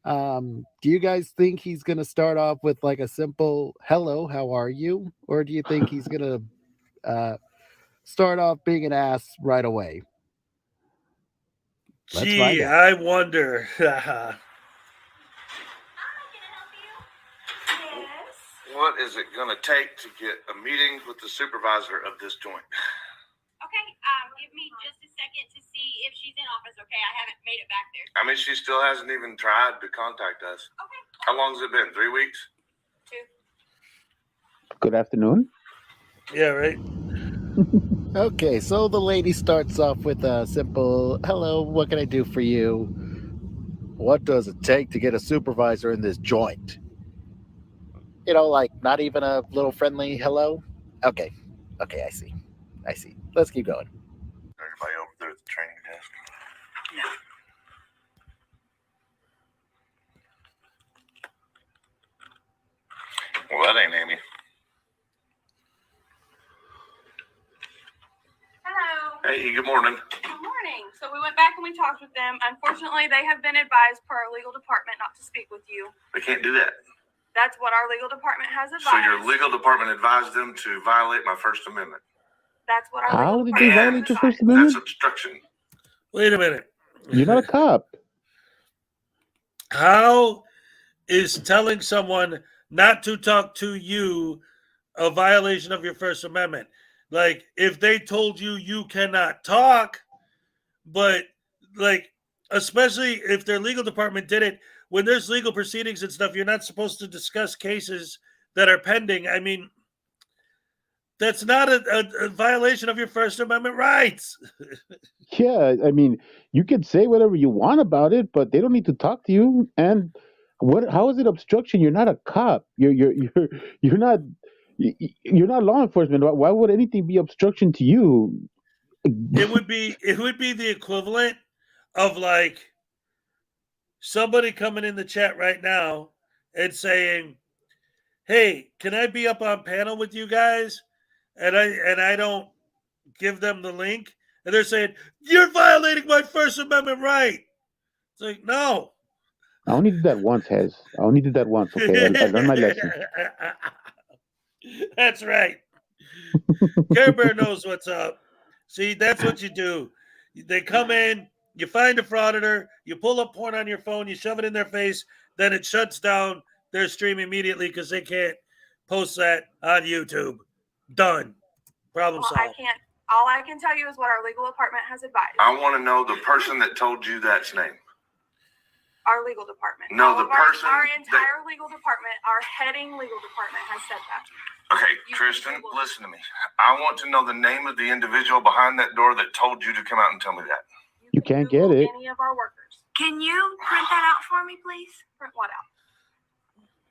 Do you guys think he's going to start off with like a simple hello, how are you? Or do you think he's going to start off being an ass right away? Gee, I wonder. What is it going to take to get a meeting with the supervisor of this joint? Okay, give me just a second to see if she's in office, okay? I haven't made it back there. I mean, she still hasn't even tried to contact us. Okay. How long has it been? 3 weeks? 2. Good afternoon. Yeah, right. Okay, so the lady starts off with a simple, hello, what can I do for you? What does it take to get a supervisor in this joint? You know, like not even a little friendly hello? Okay, I see. Let's keep going. Everybody over there at the training desk? No. Well, that ain't Amy. Hello. Hey, good morning. Good morning. So we went back and we talked with them. Unfortunately, they have been advised per our legal department not to speak with you. They can't do that. That's what our legal department has advised. So your legal department advised them to violate my First Amendment. That's what our How legal did they department violate your has First advised. Amendment? That's obstruction. Wait a minute. You're not a cop. How is telling someone not to talk to you a violation of your First Amendment? Like, if they told you you cannot talk, but like, especially if their legal department did it, when there's legal proceedings and stuff, you're not supposed to discuss cases that are pending. I mean, that's not a violation of your First Amendment rights. Yeah, I mean, you could say whatever you want about it, but they don't need to talk to you. And what? How is it obstruction? You're not a cop. You're not law enforcement. Why would anything be obstruction to you? It would be the equivalent of like somebody coming in the chat right now and saying, "Hey, can I be up on panel with you guys?" And I don't give them the link, and they're saying, "You're violating my First Amendment right." It's like, no. I only did that once, Hez. I only did that once. Okay, I learned my lesson. That's right. Care Bear knows what's up. See, that's what you do. They come in, you find a frauditor, you pull up porn on your phone, you shove it in their face, then it shuts down their stream immediately because they can't post that on YouTube. Done. Problem Well, solved. all I can tell you is what our legal department has advised. I want to know the person that told you that's name. Our legal department. No, the person Our that- entire legal department, our heading legal department has said that. Okay, Tristan, listen to me. I want to know the name of the individual behind that door that told you to come out and tell me that. You can't get it. Any of our workers. Can you print that out for me, please? Print what out?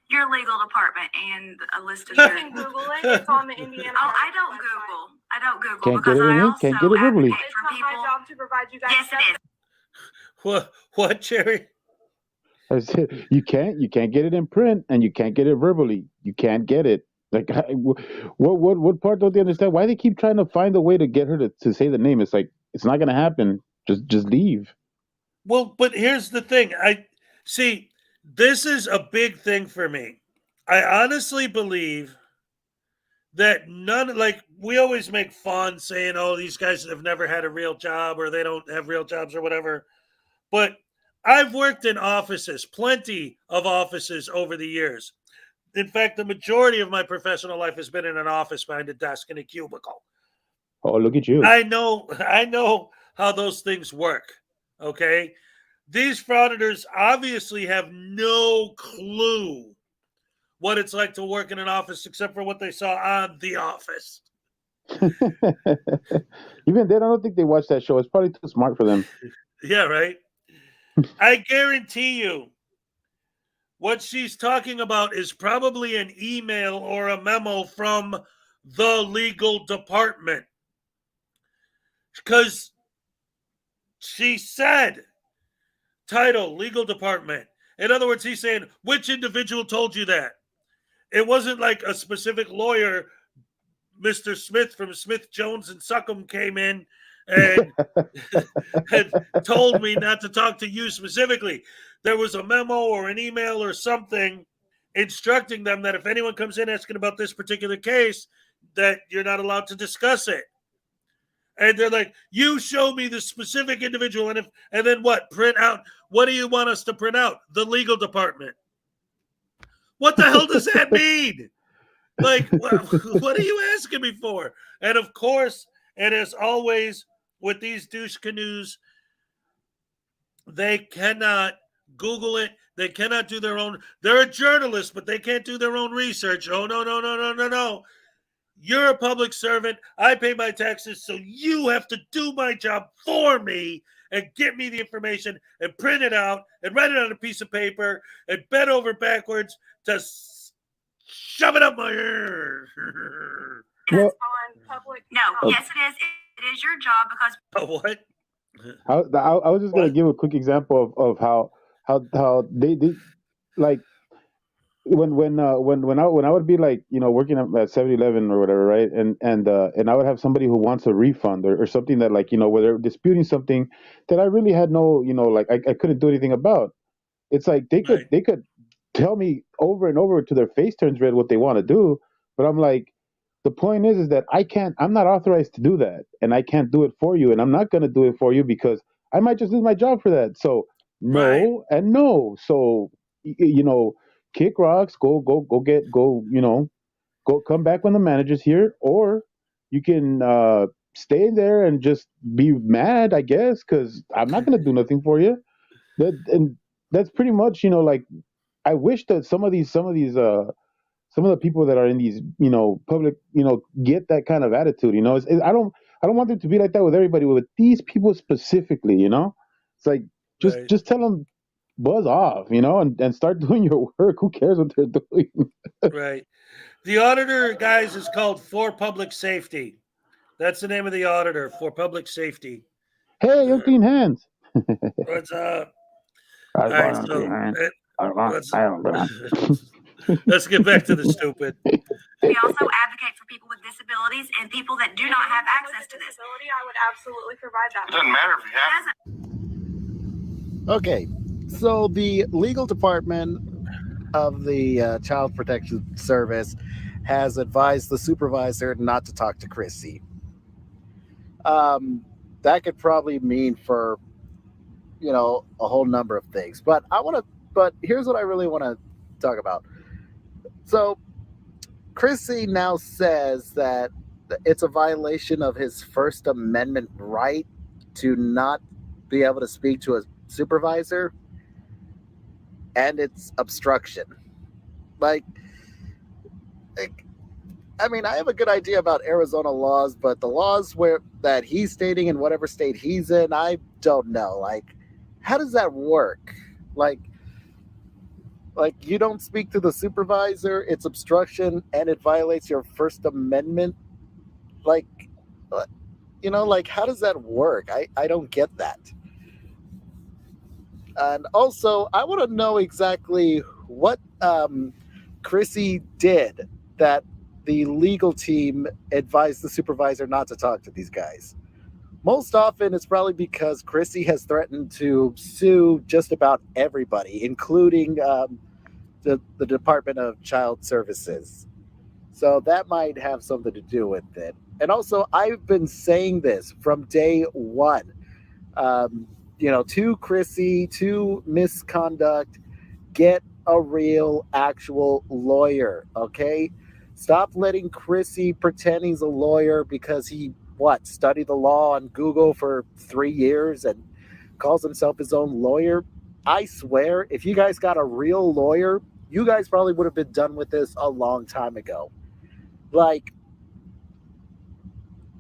Your legal department and a list of You your... can Google it. It's on the Indiana... Oh, I don't Google. I don't Google Can't get it in ink. Can't get it verbally. It's not my job to provide you guys... Yes, it is. What, Cherry? I said, you can't get it in print, and you can't get it verbally. You can't get it. Like, what part don't they understand? Why they keep trying to find a way to get her to say the name? It's like, it's not gonna happen. Just leave. Well, but here's the thing. I see. This is a big thing for me. I honestly believe that we always make fun saying, "Oh, these guys have never had a real job, or they don't have real jobs, or whatever." But I've worked in offices, plenty of offices over the years. In fact, the majority of my professional life has been in an office behind a desk in a cubicle. Oh, look at you. I know how those things work. Okay. These frauditors obviously have no clue what it's like to work in an office except for what they saw on The Office. Even then, I don't think they watch that show. It's probably too smart for them. Yeah, right? I guarantee you what she's talking about is probably an email or a memo from the legal department. Because she said, title, legal department. In other words, he's saying, which individual told you that? It wasn't like a specific lawyer, Mr. Smith from Smith, Jones, and Suckham came in and had told me not to talk to you specifically. There was a memo or an email or something instructing them that if anyone comes in asking about this particular case, that you're not allowed to discuss it. And they're like, you show me the specific individual, and then what? Print out. What do you want us to print out? The legal department. What the hell does that mean? Like, what are you asking me for? And of course, and as always with these douche canoes, they cannot Google it. They cannot do their own. They're a journalist, but they can't do their own research. Oh, no. You're a public servant. I pay my taxes, so you have to do my job for me and get me the information and print it out and write it on a piece of paper and bend over backwards to shove it up my ear. Well, on public. No, yes, it is. It is your job because. Oh, what? I was just gonna give a quick example of how they like when I would be like, working at 7-Eleven or whatever, right? And I would have somebody who wants a refund or something that, like, where they're disputing something that I really had no, like I couldn't do anything about. It's like they could tell me over and over to their face turns red what they want to do, but I'm like, the point is that I'm not authorized to do that, and I can't do it for you, and I'm not going to do it for you because I might just lose my job for that. So no and no. So kick rocks, go come back when the manager's here, or you can stay there and just be mad, I guess, because I'm not going to do nothing for you. And that's pretty much, like, I wish that some of the people that are in these, public, get that kind of attitude. I don't want them to be like that with everybody, but with these people specifically. It's like just tell them buzz off, and start doing your work. Who cares what they're doing? Right. The auditor, guys, is called For Public Safety. That's the name of the auditor, For Public Safety. Hey, you clean hands. What's up? All right, so let's get back to the stupid. We also advocate for people with disabilities and people that do not have access to this. I would absolutely provide that. It doesn't matter if you have. Okay, so the legal department of the Child Protection Service has advised the supervisor not to talk to Chrissy. That could probably mean for, a whole number of things. But here's what I really want to talk about. So Chrissy now says that it's a violation of his First Amendment right to not be able to speak to a supervisor, and it's obstruction. Like, I mean, I have a good idea about Arizona laws, but the laws that he's stating in whatever state he's in, I don't know. Like, how does that work? Like you don't speak to the supervisor, it's obstruction, and it violates your First Amendment. Like, how does that work? I don't get that. And also, I want to know exactly what Chrissy did that the legal team advised the supervisor not to talk to these guys. Most often, it's probably because Chrissy has threatened to sue just about everybody, including the Department of Child Services. So that might have something to do with it. And also, I've been saying this from day one. To Chrissy, to misconduct, get a real, actual lawyer, okay? Stop letting Chrissy pretend he's a lawyer because he, studied the law on Google for 3 years and calls himself his own lawyer. I swear, if you guys got a real lawyer, you guys probably would have been done with this a long time ago. Like,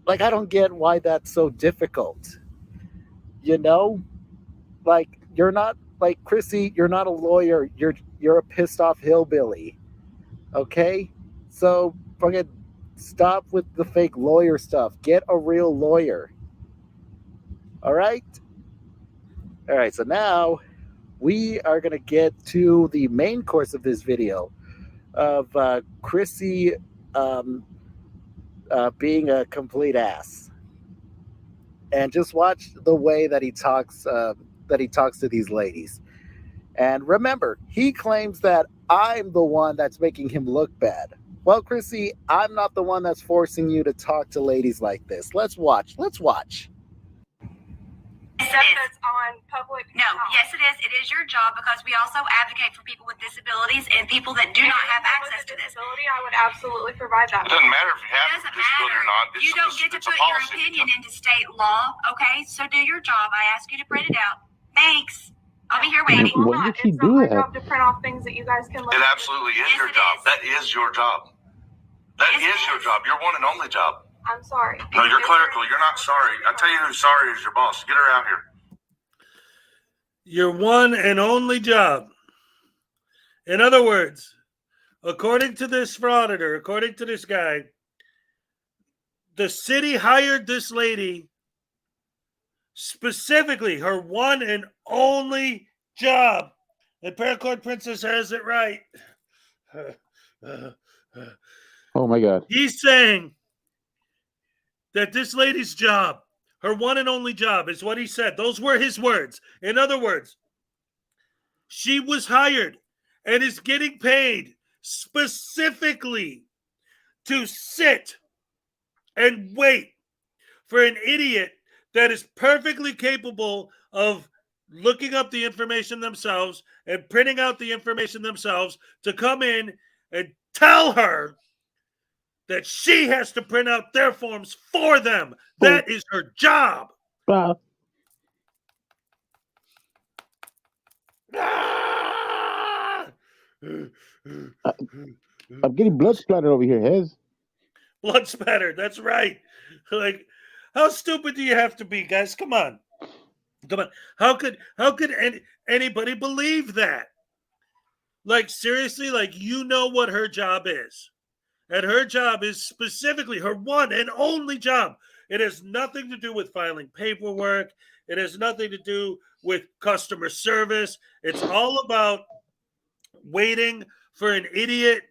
I don't get why that's so difficult. Like, you're not, like, Chrissy, you're not a lawyer. You're a pissed off hillbilly. Okay? So fucking stop with the fake lawyer stuff. Get a real lawyer. All right? All right, so now we are going to get to the main course of this video of Chrissy being a complete ass. And just watch the way that he talks to these ladies. And remember, he claims that I'm the one that's making him look bad. Well, Chrissy, I'm not the one that's forcing you to talk to ladies like this. Let's watch. It's on public. No, yes, it is. It is your job because we also advocate for people with disabilities and people that do not have access to this. I would absolutely provide that. It doesn't matter if you have It doesn't matter. You don't get to put your opinion into state law, okay? So do your job. I ask you to print it out. Thanks. I'll be here waiting. When did she do that? It's not my job to print off things that you guys can look It at. absolutely is your job. That is your job. That is your job. Your one and only job. I'm sorry. No, you're clerical. You're not sorry. I tell you who's sorry is your boss. Get her out here. Your one and only job. In other words, according to this frauditor, according to this guy, the city hired this lady specifically, her one and only job. And Paracord Princess has it right. Oh my God. He's saying that this lady's job, her one and only job, is what he said. Those were his words. In other words, she was hired and is getting paid specifically to sit and wait for an idiot that is perfectly capable of looking up the information themselves and printing out the information themselves to come in and tell her that she has to print out their forms for them. That is her job. I'm getting blood splattered over here, Hez. Blood spattered. That's right. Like, how stupid do you have to be, guys? Come on. How could anybody believe that? Like, seriously, like, you know what her job is. And her job is specifically her one and only job. It has nothing to do with filing paperwork. It has nothing to do with customer service. It's all about waiting for an idiot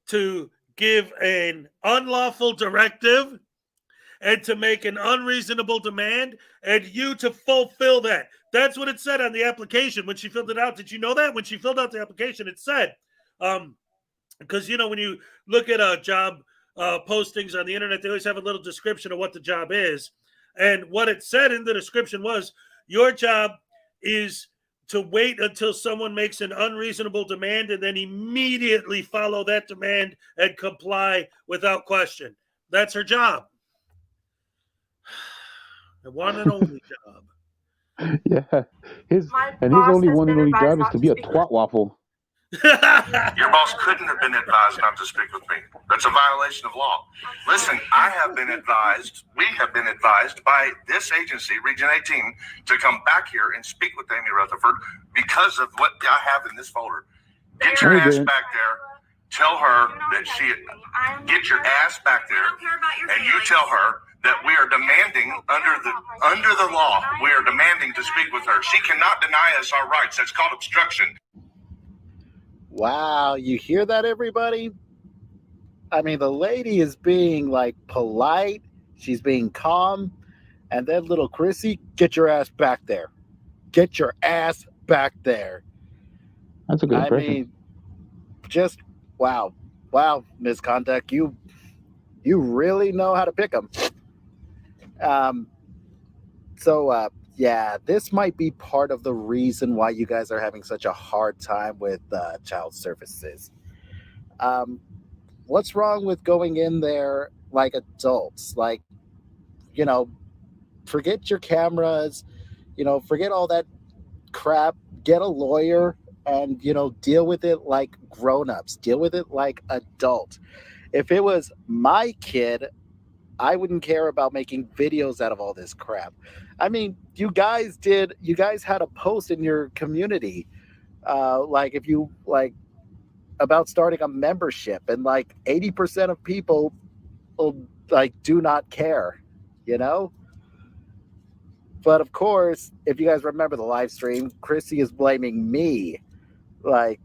to give an unlawful directive and to make an unreasonable demand and you to fulfill that. That's what it said on the application when she filled it out. Did you know that? When she filled out the application, it said, because, you know, when you look at job postings on the internet, they always have a little description of what the job is. And what it said in the description was, your job is to wait until someone makes an unreasonable demand and then immediately follow that demand and comply without question. That's her job. The one and only job. Yeah. His only one and only job is to be a twat waffle. Your boss couldn't have been advised not to speak with me. That's a violation of law. Listen, we have been advised by this agency, Region 18, to come back here and speak with Amy Rutherford because of what I have in this folder. Get your ass back there. Tell her that get your ass back there, and you tell her that we are demanding under the law. We are demanding to speak with her. She cannot deny us our rights. That's called obstruction. Wow, you hear that, everybody? I mean, the lady is being like polite. She's being calm. And then little Chrissy, get your ass back there. Get your ass back there. That's a good impression. I mean, just wow. Wow, misconduct. You really know how to pick them. Yeah, this might be part of the reason why you guys are having such a hard time with child services. What's wrong with going in there like adults? Like, you know, forget your cameras, you know, forget all that crap, get a lawyer and, you know, deal with it like grown-ups, deal with it like adults. If it was my kid, I wouldn't care about making videos out of all this crap. I mean, you guys had a post in your community, like if you like about starting a membership, and like 80% of people like do not care, you know? But of course, if you guys remember the live stream, Chrissy is blaming me, like,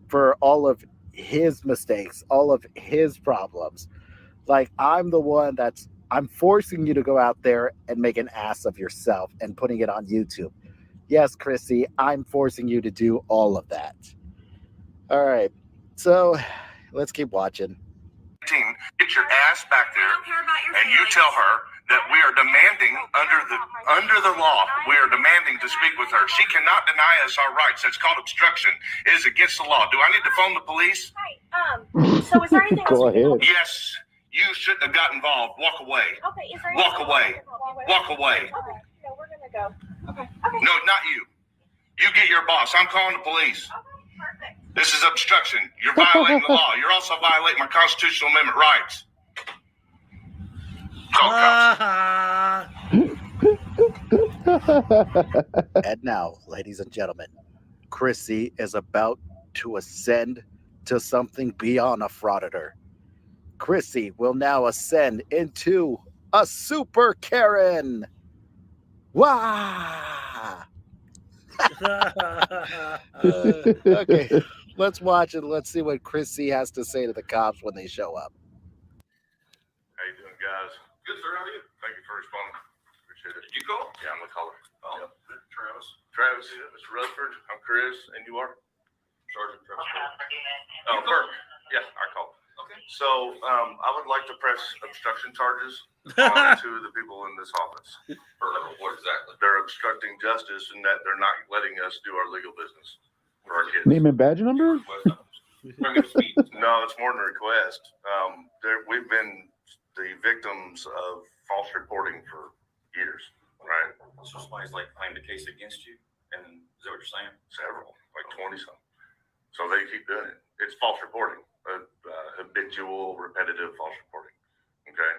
for all of his mistakes, all of his problems. Like, I'm the one I'm forcing you to go out there and make an ass of yourself and putting it on YouTube. Yes, Chrissy, I'm forcing you to do all of that. All right, so let's keep watching. Get your ass back there, and you tell her that we are demanding under the law. We are demanding to speak with her. She cannot deny us our rights. That's called obstruction. It is against the law. Do I need to phone the police? So is there anything else? Go ahead. Yes. You shouldn't have got involved. Walk away. Okay, is there Walk away. Walk away. Okay, no, we're gonna go. Okay. No, not you. You get your boss. I'm calling the police. Okay, perfect. This is obstruction. You're violating the law. You're also violating my constitutional amendment rights. And now, ladies and gentlemen, Chrissy is about to ascend to something beyond a frauditor. Chrissy will now ascend into a super Karen. Wow. Okay, let's watch it. Let's see what Chrissy has to say to the cops when they show up. How you doing, guys? Good, sir. How are you? Thank you for responding. Appreciate it. Did you call? Yeah, I'm the caller. Oh, yeah. Travis. Travis, Mr. Rutherford. I'm Chris, and you are? Sergeant Travis. Oh, Burke. Yeah, I called. Okay. So, I would like to press obstruction charges to the people in this office. For what exactly? They're obstructing justice in that they're not letting us do our legal business for our kids. Name and badge number? No, it's more than a request. We've been the victims of false reporting for years, right? So somebody's like claimed a case against you, and is that what you're saying? Several, like 20 something. So they keep doing it. It's false reporting, habitual, repetitive false reporting. Okay,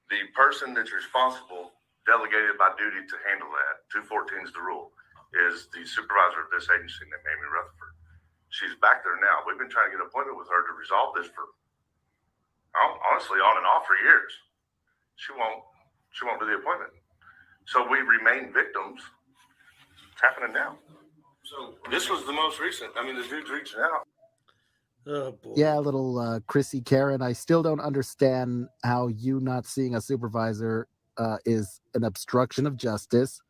the person that's responsible, delegated by duty to handle that, 214 is the rule, is the supervisor of this agency named Amy Rutherford. She's back there now. We've been trying to get an appointment with her to resolve this for, honestly, on and off for years. She won't do the appointment. So we remain victims. It's happening now. So this was the most recent. I mean, the dude's reaching out. Oh, boy. Yeah, little Chrissy Karen. I still don't understand how you not seeing a supervisor is an obstruction of justice,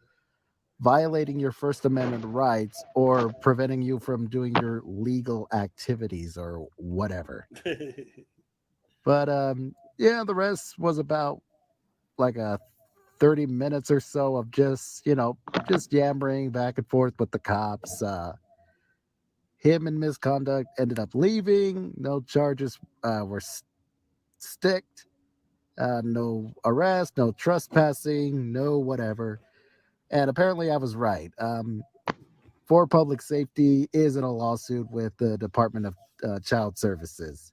violating your First Amendment rights, or preventing you from doing your legal activities or whatever. But yeah, the rest was about like a 30 minutes or so of just yammering back and forth with the cops. Him and misconduct ended up leaving. No charges were sticked. No arrest, no trespassing, no whatever. And apparently I was right. For Public Safety is in a lawsuit with the Department of Child Services.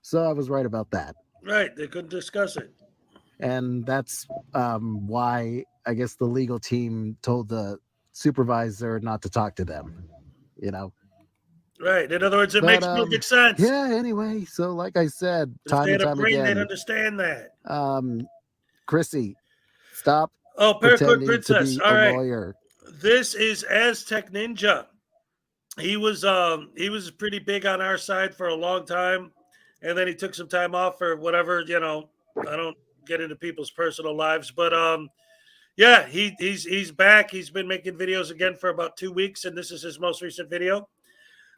So I was right about that. Right. They couldn't discuss it. And that's why I guess the legal team told the supervisor not to talk to them, Right. In other words, it makes perfect sense. Yeah, anyway. So like I said, If time they and had a time brain, they'd again. understand that. Chrissy, stop Paracord pretending Princess. to be All a right. lawyer. This is Aztec Ninja. He was pretty big on our side for a long time, and then he took some time off for whatever, I don't get into people's personal lives, but yeah, he's back. He's been making videos again for about 2 weeks, and this is his most recent video.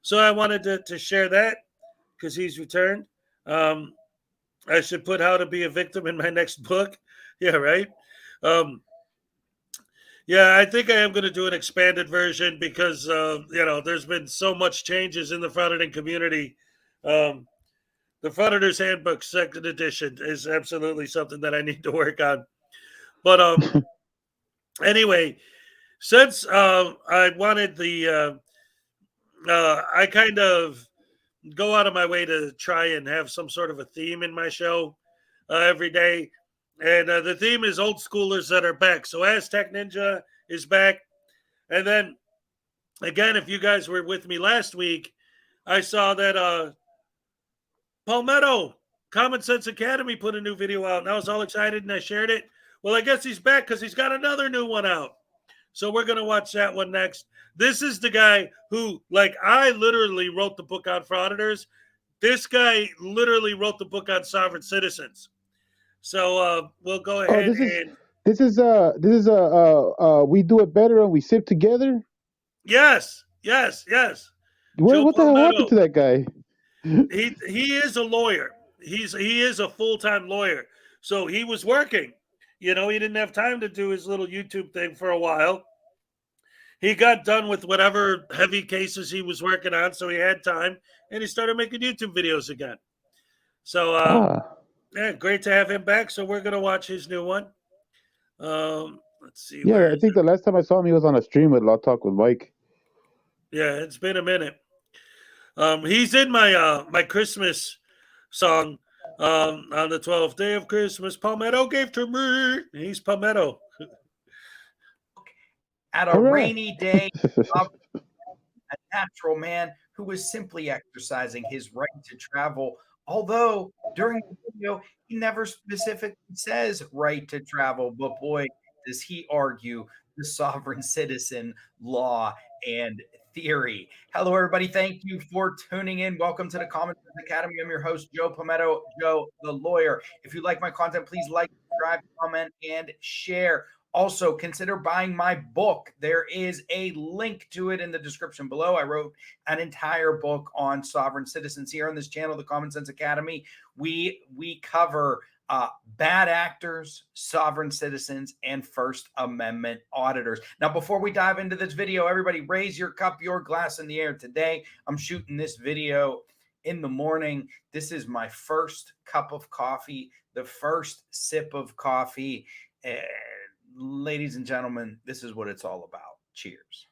So I wanted to share that because he's returned. I should put how to be a victim in my next book. Yeah, right. Yeah, I think I am going to do an expanded version because, there's been so much changes in the frauditing community. The Frauditors Handbook, second edition, is absolutely something that I need to work on. But anyway, since I wanted I kind of go out of my way to try and have some sort of a theme in my show every day. And the theme is old schoolers that are back. So Aztec Ninja is back. And then, again, if you guys were with me last week, I saw that Palmetto, Common Sense Academy, put a new video out. And I was all excited and I shared it. Well, I guess he's back because he's got another new one out. So we're going to watch that one next. This is the guy who, I literally wrote the book on Frauditors. This guy literally wrote the book on sovereign citizens. So we'll go ahead This is we do it better and we sit together. Yes. What the hell happened to that guy? He is a lawyer. He is a full-time lawyer. So he was working. He didn't have time to do his little YouTube thing for a while. He got done with whatever heavy cases he was working on, so he had time, and he started making YouTube videos again. So yeah, great to have him back. So we're gonna watch his new one. Let's see. Yeah, I think the last time I saw him, he was on a stream with Law Talk with Mike. Yeah, it's been a minute. He's in my my Christmas song on the 12th day of Christmas. Palmetto gave to me. He's Palmetto. At a rainy day, a natural man who was simply exercising his right to travel. Although during the video, he never specifically says right to travel, but boy, does he argue the sovereign citizen law and theory. Hello, everybody. Thank you for tuning in. Welcome to the Common Sense Academy. I'm your host, Joe Palmetto, Joe the Lawyer. If you like my content, please like, subscribe, comment, and share. Also, consider buying my book. There is a link to it in the description below. I wrote an entire book on sovereign citizens here on this channel, the Common Sense Academy. We cover bad actors, sovereign citizens, and First Amendment auditors. Now, before we dive into this video, everybody raise your cup, your glass in the air. Today, I'm shooting this video in the morning. This is my first cup of coffee, the first sip of coffee. Ladies and gentlemen, this is what it's all about. Cheers.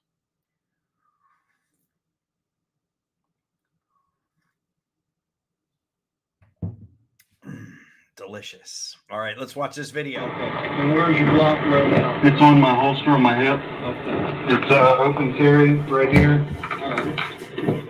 Delicious. All right, let's watch this video. And where's your block right now? It's on my holster on my hip. Okay. It's open carry right here.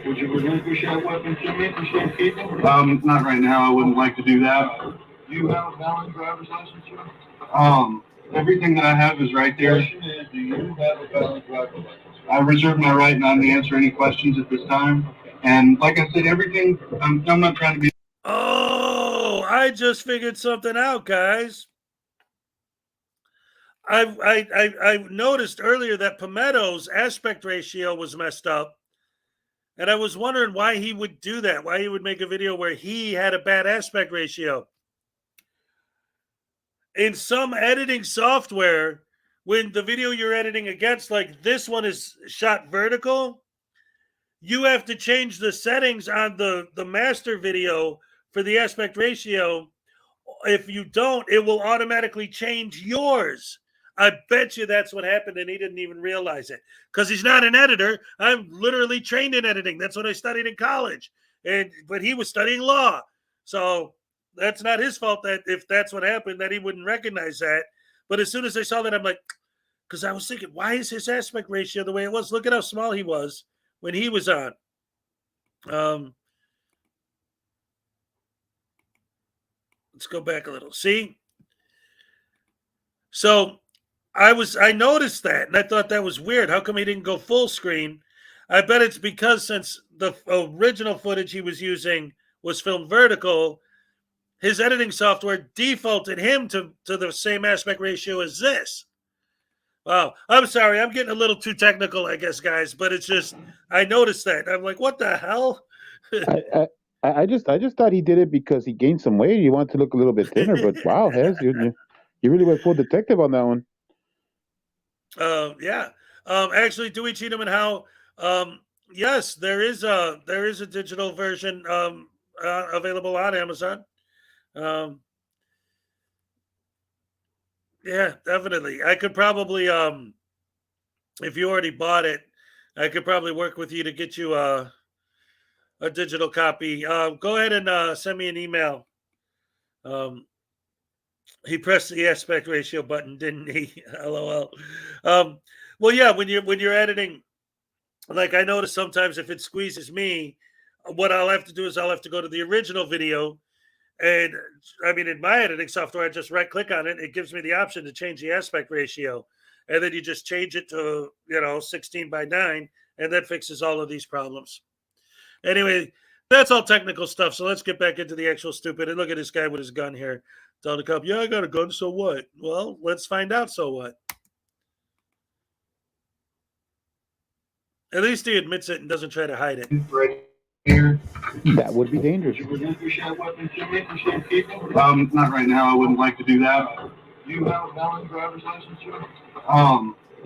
Would you relinquish that weapon to me for safekeeping? Not right now. I wouldn't like to do that. Do you have a valid driver's license, sir? Everything that I have is right there. The question is, do you have a valid driver's license? I reserve my right not to answer any questions at this time. And like I said, everything, I'm not trying to be. Oh, I just figured something out, guys. I noticed earlier that Palmetto's aspect ratio was messed up. And I was wondering why he would do that, why he would make a video where he had a bad aspect ratio. In some editing software, when the video you're editing against, like this one is shot vertical, you have to change the settings on the master video for the aspect ratio. If you don't, it will automatically change yours. I bet you that's what happened, and he didn't even realize it because he's not an editor. I'm literally trained in editing. That's what I studied in college, but he was studying law. So that's not his fault that if that's what happened, that he wouldn't recognize that. But as soon as I saw that, I'm like, because I was thinking, why is his aspect ratio the way it was? Look at how small he was when he was on. Let's go back a little. See? So I noticed that, and I thought that was weird. How come he didn't go full screen? I bet it's because since the original footage he was using was filmed vertical, his editing software defaulted him to the same aspect ratio as this. Wow. I'm sorry. I'm getting a little too technical, I guess, guys, but it's just, I noticed that. I'm like, what the hell? I just thought he did it because he gained some weight. He wanted to look a little bit thinner, but wow, Hez, you really went full detective on that one. Yeah. Actually, Dewey Cheatham and How, yes, there is a digital version available on Amazon. Yeah, definitely. I could probably, if you already bought it, I could probably work with you to get you a digital copy. Go ahead and send me an email. He pressed the aspect ratio button, didn't he? LOL. Well, yeah, when you're editing, like I notice sometimes if it squeezes me, what I'll have to do is I'll have to go to the original video. And I mean, in my editing software, I just right click on it. It gives me the option to change the aspect ratio. And then you just change it to, 16:9, and that fixes all of these problems. Anyway, that's all technical stuff. So let's get back into the actual stupid. And look at this guy with his gun here. Telling the cop, yeah, I got a gun. So what? Well, let's find out. So what? At least he admits it and doesn't try to hide it. Right here. That would be dangerous. Would you relinquish that weapon to me for safekeeping? Not right now. I wouldn't like to do that. Do you have a valid driver's license, sir?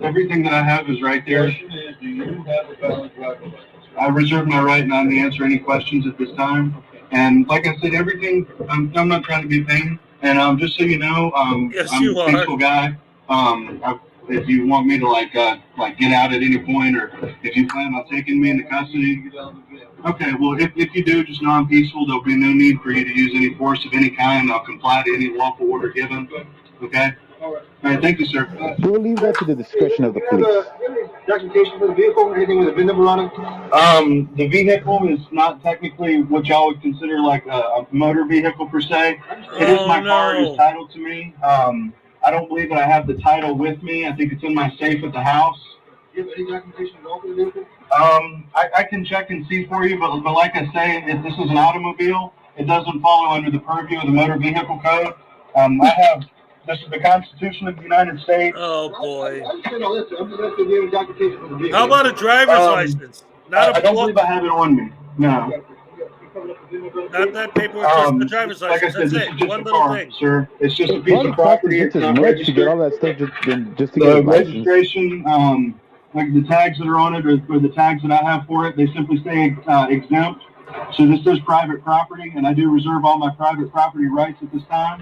Everything that I have is right there. The question is, do you have a valid driver's license? I reserve my right not to answer any questions at this time. And like I said, everything, I'm not trying to be vain. And just so you know, yes, I'm a peaceful guy. If you want me to like get out at any point, or if you plan on taking me into custody, okay. Well, if you do, just know I'm peaceful. There'll be no need for you to use any force of any kind. I'll comply to any lawful order given. Okay. All right. Thank you, sir. We'll leave that to the discretion of the police. Documentation for the vehicle? Anything with a VIN number on it? The vehicle is not technically what y'all would consider like a motor vehicle per se. It is my car. It is titled to me. I don't believe that I have the title with me. I think it's in my safe at the house. Do you have any documentation to open the vehicle? I can check and see for you, but like I say, if this is an automobile, it doesn't follow under the purview of the Motor Vehicle Code. This is the Constitution of the United States. Oh boy. How about a driver's license? Not I don't believe I have it on me. No. Not that paperwork, just the driver's Like I license. said, this That's is it. just One a little car, thing. sir. It's just a It piece probably of property. costs It's just as not much to get all registered. that stuff just to get The a license. registration, like the tags that are on it, or the tags that I have for it, they simply say exempt. So this is private property, and I do reserve all my private property rights at this time.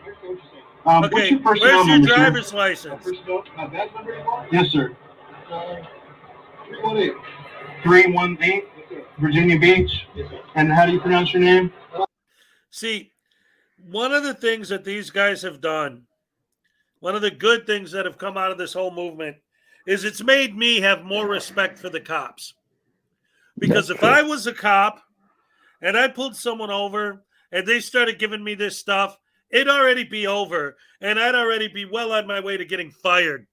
What's Okay, your personnel where's your number, sir? driver's license? Yes, sir. 318 Virginia Beach. And how do you pronounce your name? See, one of the things that these guys have done, one of the good things that have come out of this whole movement, is it's made me have more respect for the cops. Because if I was a cop and I pulled someone over and they started giving me this stuff, it'd already be over and I'd already be well on my way to getting fired.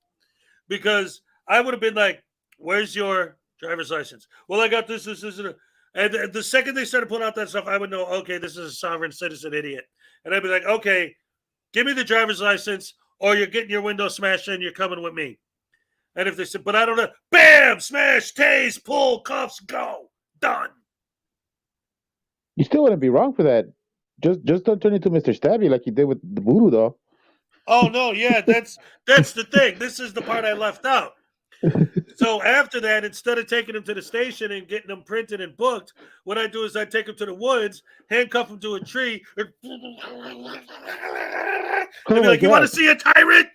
Because I would have been like, where's your driver's license? Well, I got this. And the second they started pulling out that stuff, I would know, okay, this is a sovereign citizen idiot. And I'd be like, okay, give me the driver's license or you're getting your window smashed in, you're coming with me. And if they said, but I don't know, bam, smash, tase, pull, cuffs, go, done. You still wouldn't be wrong for that. Just don't turn into Mr. Stabby like you did with the voodoo doll. Oh, no, yeah, that's the thing. This is the part I left out. So after that, instead of taking them to the station and getting them printed and booked, what I do is I take them to the woods, handcuff them to a tree, and be like, you want to see a tyrant?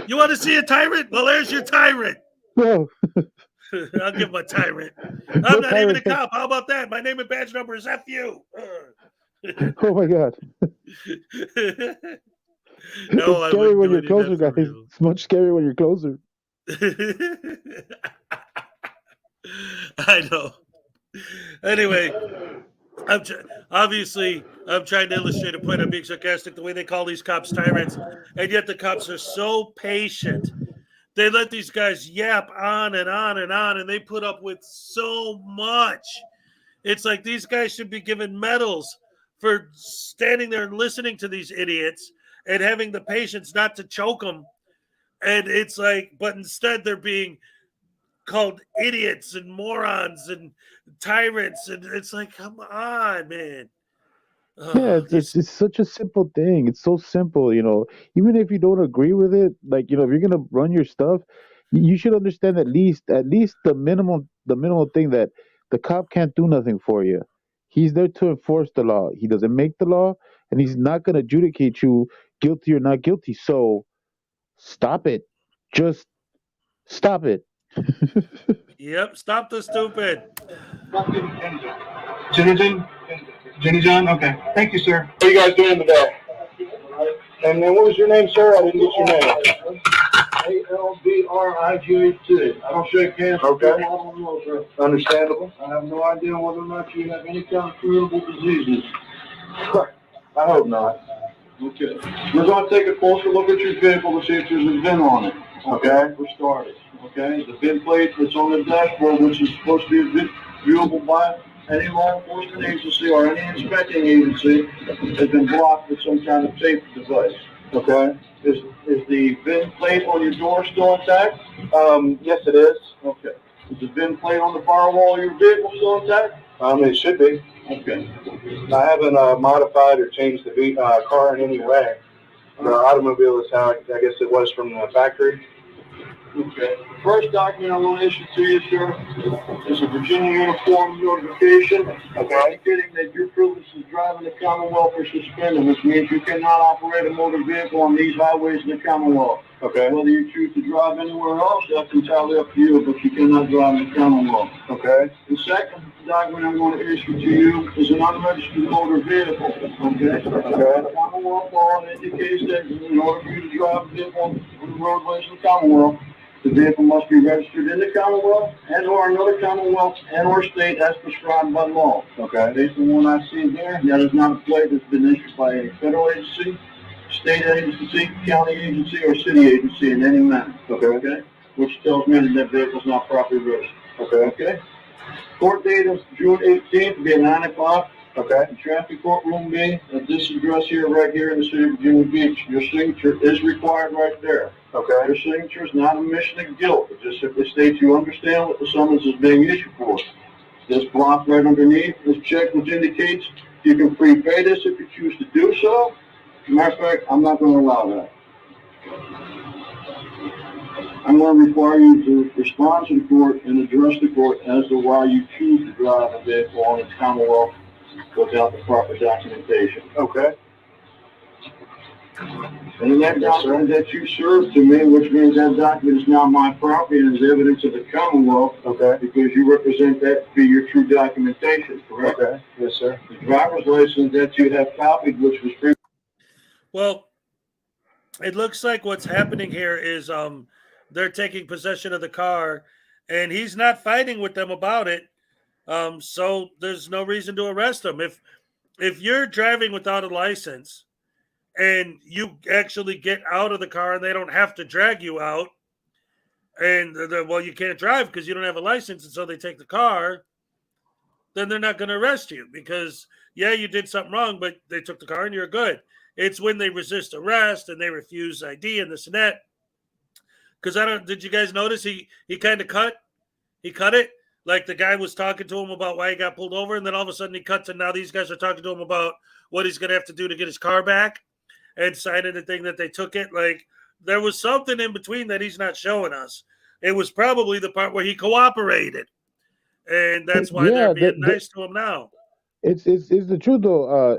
You want to see a tyrant? Well, there's your tyrant. No. I'll give him a tyrant. I'm not even a cop. How about that? My name and badge number is FU. Oh, my God. No, it's scary when you're closer, guys. It's much scarier when you're closer. I know. Anyway, I'm trying to illustrate a point. I'm being sarcastic the way they call these cops tyrants, and yet the cops are so patient. They let these guys yap on and on and on, and they put up with so much. It's like these guys should be given medals for standing there and listening to these idiots and having the patience not to choke them. And it's like, but instead they're being called idiots and morons and tyrants. And it's like, come on, man. Yeah, it's such a simple thing. It's so simple, even if you don't agree with it, like, if you're going to run your stuff, you should understand at least the minimum thing that the cop can't do nothing for you. He's there to enforce the law. He doesn't make the law, and he's not going to adjudicate you guilty or not guilty. So stop it. Just stop it. Yep, stop the stupid. Jenny John? Okay. Thank you, sir. What are you guys doing today? And then what was your name, sir? I didn't get your name. ALBRIGHT. I don't shake hands. Okay. I don't know, sir. Understandable. I have no idea whether or not you have any kind of curable diseases. I hope not. Okay. We're going to take a closer look at your vehicle to see if there's a VIN on it. Okay? We're started. Okay? The VIN plate that's on the dashboard, which is supposed to be viewable by any law enforcement agency or any inspecting agency, has been blocked with some kind of tape device. Okay? Is the VIN plate on your door still intact? Yes, it is. Okay. Is the VIN plate on the firewall of your vehicle still intact? It should be. Okay. I haven't modified or changed the car in any way. The automobile is how I guess it was from the factory. Okay. First document I want to issue to you, sir, is a Virginia uniform notification indicating that your privilege is driving the Commonwealth are suspended, which means you cannot operate a motor vehicle on these highways in the Commonwealth. Okay. Whether you choose to drive anywhere else, that's entirely up to you, but you cannot drive in the Commonwealth. Okay. The second document I'm going to issue to you is an unregistered motor vehicle. Okay. The Commonwealth law indicates that in order for you to drive a vehicle on the roadways in the Commonwealth, the vehicle must be registered in the Commonwealth and or another Commonwealth and or state as prescribed by law. Okay. Based on what I see there, that is not a plate that's been issued by a federal agency, state agency, county agency, or city agency in any manner. Okay. Okay. Which tells me that that vehicle is not properly registered. Okay. Okay. Court date is June 18th, be at 9 o'clock. Okay. The traffic court room be at this address here, right here in the city of Virginia Beach. Your signature is required right there. Okay. Your signature is not a admission of guilt. It just simply states you understand what the summons is being issued for. This block right underneath, this check which indicates you can prepay this if you choose to do so. As a matter of fact, I'm not going to allow that. I'm going to require you to respond to the court and address the court as to why you choose to drive a vehicle on the Commonwealth without the proper documentation. Okay. And in that document that you served to me, which means that document is now my property and is evidence of the Commonwealth. Okay. Because you represent that to be your true documentation, correct? Okay. Yes, sir. The driver's license that you have copied, which was free. Well, it looks like what's happening here is they're taking possession of the car, and he's not fighting with them about it. So there's no reason to arrest him. If you're driving without a license and you actually get out of the car and they don't have to drag you out, and well, you can't drive because you don't have a license, and so they take the car, then they're not going to arrest you because, yeah, you did something wrong, but they took the car and you're good. It's when they resist arrest and they refuse ID and this and that. Because did you guys notice he kind of cut it? Like the guy was talking to him about why he got pulled over, and then all of a sudden he cuts, and now these guys are talking to him about what he's going to have to do to get his car back and signing the thing that they took it. Like there was something in between that he's not showing us. It was probably the part where he cooperated, and that's why they're being nice to him now. It's the truth though.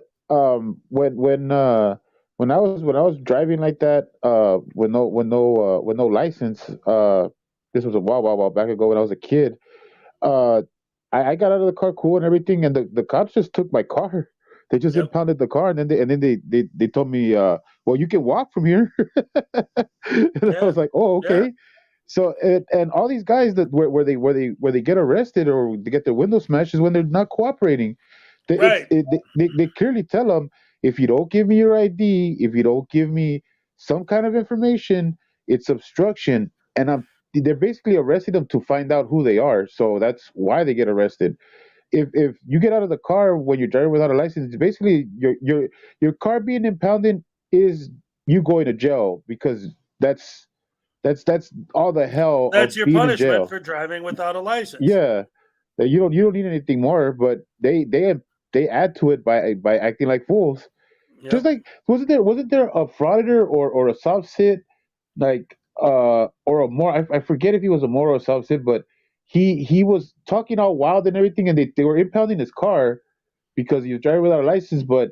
When I was driving like that, with no license, this was a while back ago when I was a kid. I got out of the car cool and everything, and the cops just took my car. They just impounded the car, and then they told me, well, you can walk from here. And I was like, oh, okay. Yeah. So and all these guys that where they get arrested or they get their window smashed is when they're not cooperating. They clearly tell them, if you don't give me your ID, if you don't give me some kind of information, it's obstruction. And they're basically arresting them to find out who they are. So that's why they get arrested. If you get out of the car when you're driving without a license, it's basically your car being impounded is you going to jail, because that's all the hell. That's of your being in punishment jail. for driving without a license. Yeah, you don't need anything more, but they add to it by acting like fools. Yep. Just like wasn't there a Frauditor or a soft sit, like or a more, I forget if he was a more or a soft sit, but he was talking all wild and everything, and they were impounding his car because he was driving without a license, but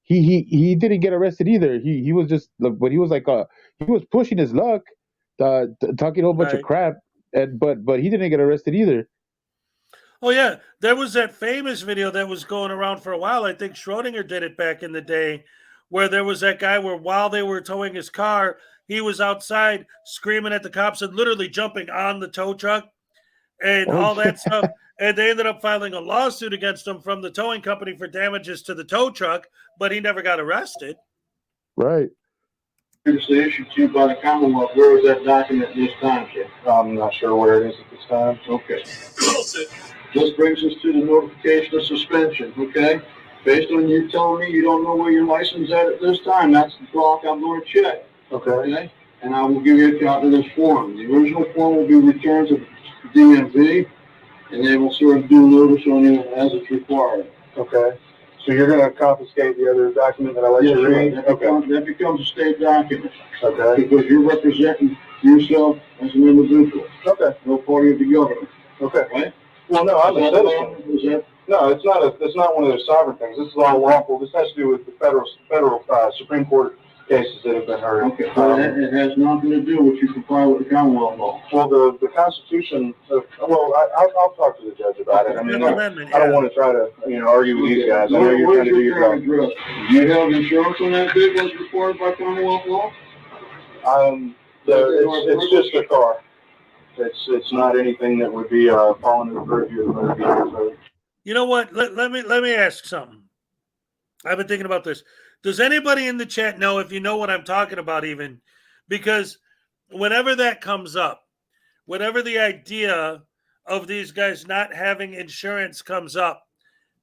he didn't get arrested either. He was just, but he was like he was pushing his luck, talking a whole bunch of crap, but he didn't get arrested either. Oh, yeah. There was that famous video that was going around for a while. I think Schrodinger did it back in the day, where there was that guy where while they were towing his car, he was outside screaming at the cops and literally jumping on the tow truck and all that stuff. And they ended up filing a lawsuit against him from the towing company for damages to the tow truck, but he never got arrested. Right. Previously issued to you by the Commonwealth. Where is that document this time, sir? I'm not sure where it is at this time. Okay. This brings us to the notification of suspension, okay? Based on you telling me you don't know where your license is at this time, that's the block I'm going to check, okay? And I will give you a copy of this form. The original form will be returned to DMV, and they will serve due notice on you as it's required. Okay. So you're going to confiscate the other document that I let you read? That becomes a state document. Okay. Because you're representing yourself as an individual. Okay. No party of the government. Okay. Right? Well, no, I'm a citizen. No, it's not one of those sovereign things. This is all lawful. This has to do with the federal Supreme Court cases that have been heard. Okay. It has nothing to do with you comply with the Commonwealth law. Well, the Constitution. I'll talk to the judge about it. I mean, I don't want to try to argue with these guys. I know you're trying to do your job. Do you have insurance on that vehicle as required by Commonwealth law? It's just a car. It's not anything that would be falling into the purview of the. You know what? Let me ask something. I've been thinking about this. Does anybody in the chat know if you know what I'm talking about even? Because whenever that comes up, whenever the idea of these guys not having insurance comes up,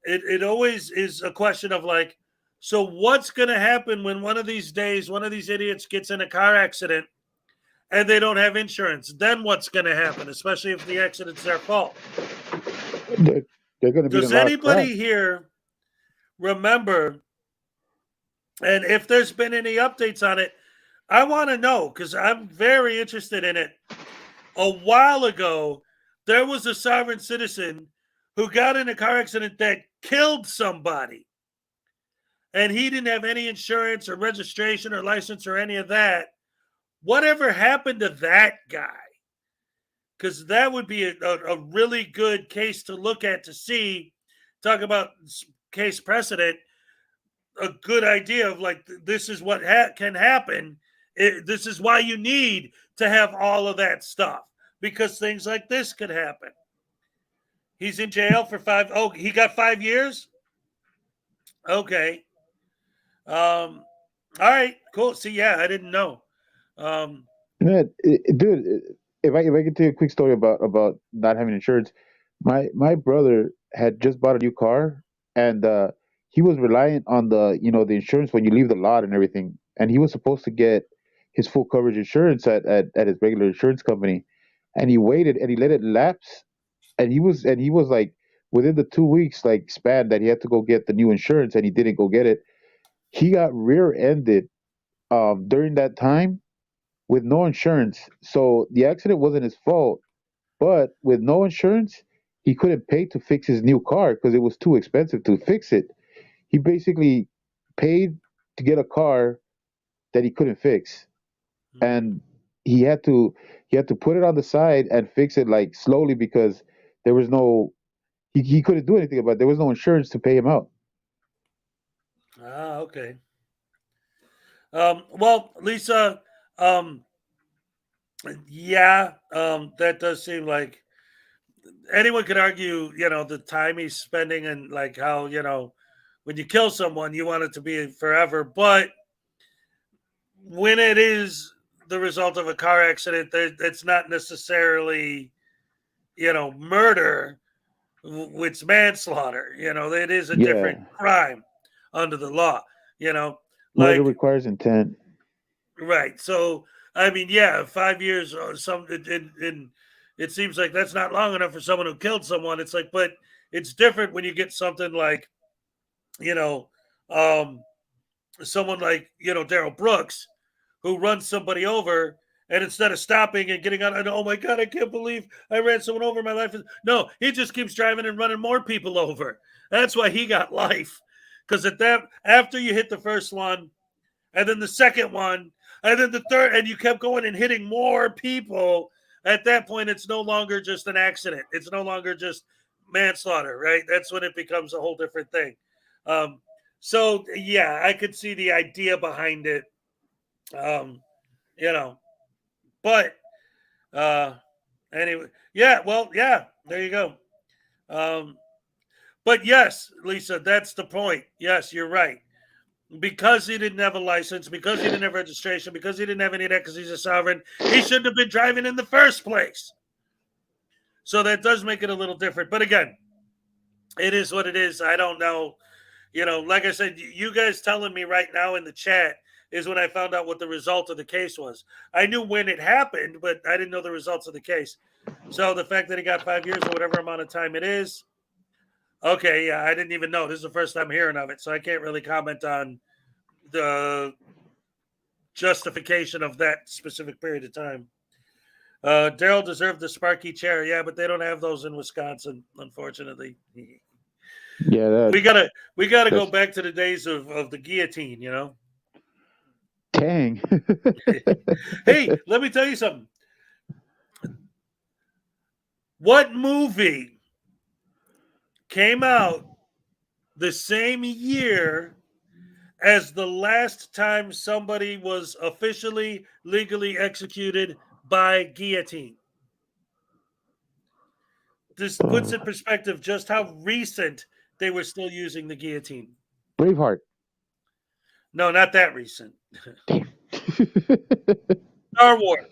it always is a question of like, so what's going to happen when one of these days, one of these idiots gets in a car accident and they don't have insurance? Then what's going to happen, especially if the accident's their fault? They're going to be in Does a lot of crap. anybody here remember, and if there's been any updates on it, I want to know because I'm very interested in it. A while ago, there was a sovereign citizen who got in a car accident that killed somebody. And he didn't have any insurance or registration or license or any of that. Whatever happened to that guy? Because that would be a really good case to look at to see, talk about case precedent, a good idea of like, this is what can happen. This is why you need to have all of that stuff, because things like this could happen. He's in jail for he got 5 years? Okay. All right, cool. See, yeah, I didn't know. Man, dude, if I can tell you a quick story about not having insurance, my brother had just bought a new car, and he was reliant on the insurance when you leave the lot and everything, and he was supposed to get his full coverage insurance at his regular insurance company, and he waited and he let it lapse, and he was like within the 2 weeks like span that he had to go get the new insurance, and he didn't go get it. He got rear-ended during that time with no insurance. So the accident wasn't his fault, but with no insurance, he couldn't pay to fix his new car because it was too expensive to fix it. He basically paid to get a car that he couldn't fix, and he had to put it on the side and fix it like slowly because there was no he couldn't do anything about it. There was no insurance to pay him out. Ah, okay. Well, Lisa, that does seem like anyone could argue, the time he's spending and like how, when you kill someone, you want it to be forever. But when it is the result of a car accident, it's not necessarily, murder. It's manslaughter. It is a different crime under the law, Murder requires intent. Right. So, I mean, 5 years or it seems like that's not long enough for someone who killed someone. It's like, but it's different when you get something like, someone like, Daryl Brooks, who runs somebody over, and instead of stopping and getting on, and oh my God, I can't believe I ran someone over. My life is no. He just keeps driving and running more people over. That's why he got life. Because after you hit the first one, and then the second one, and then the third, and you kept going and hitting more people, at that point, it's no longer just an accident. It's no longer just manslaughter, right? That's when it becomes a whole different thing. So, yeah, I could see the idea behind it, But, anyway, there you go. But yes, Lisa, that's the point. Yes, you're right. Because he didn't have a license, because he didn't have registration, because he didn't have any of that, because he's a sovereign, he shouldn't have been driving in the first place. So that does make it a little different. But again, it is what it is. I don't know. Like I said, you guys telling me right now in the chat is when I found out what the result of the case was. I knew when it happened, but I didn't know the results of the case. So the fact that he got 5 years or whatever amount of time it is, okay, yeah, I didn't even know. This is the first time hearing of it, so I can't really comment on the justification of that specific period of time. Daryl deserved the Sparky chair, yeah, but they don't have those in Wisconsin, unfortunately. Yeah, we gotta go back to the days of the guillotine, Dang. Hey, let me tell you something. What movie came out the same year as the last time somebody was officially, legally executed by guillotine? This puts in perspective just how recent they were still using the guillotine. Braveheart. No, not that recent. Star Wars.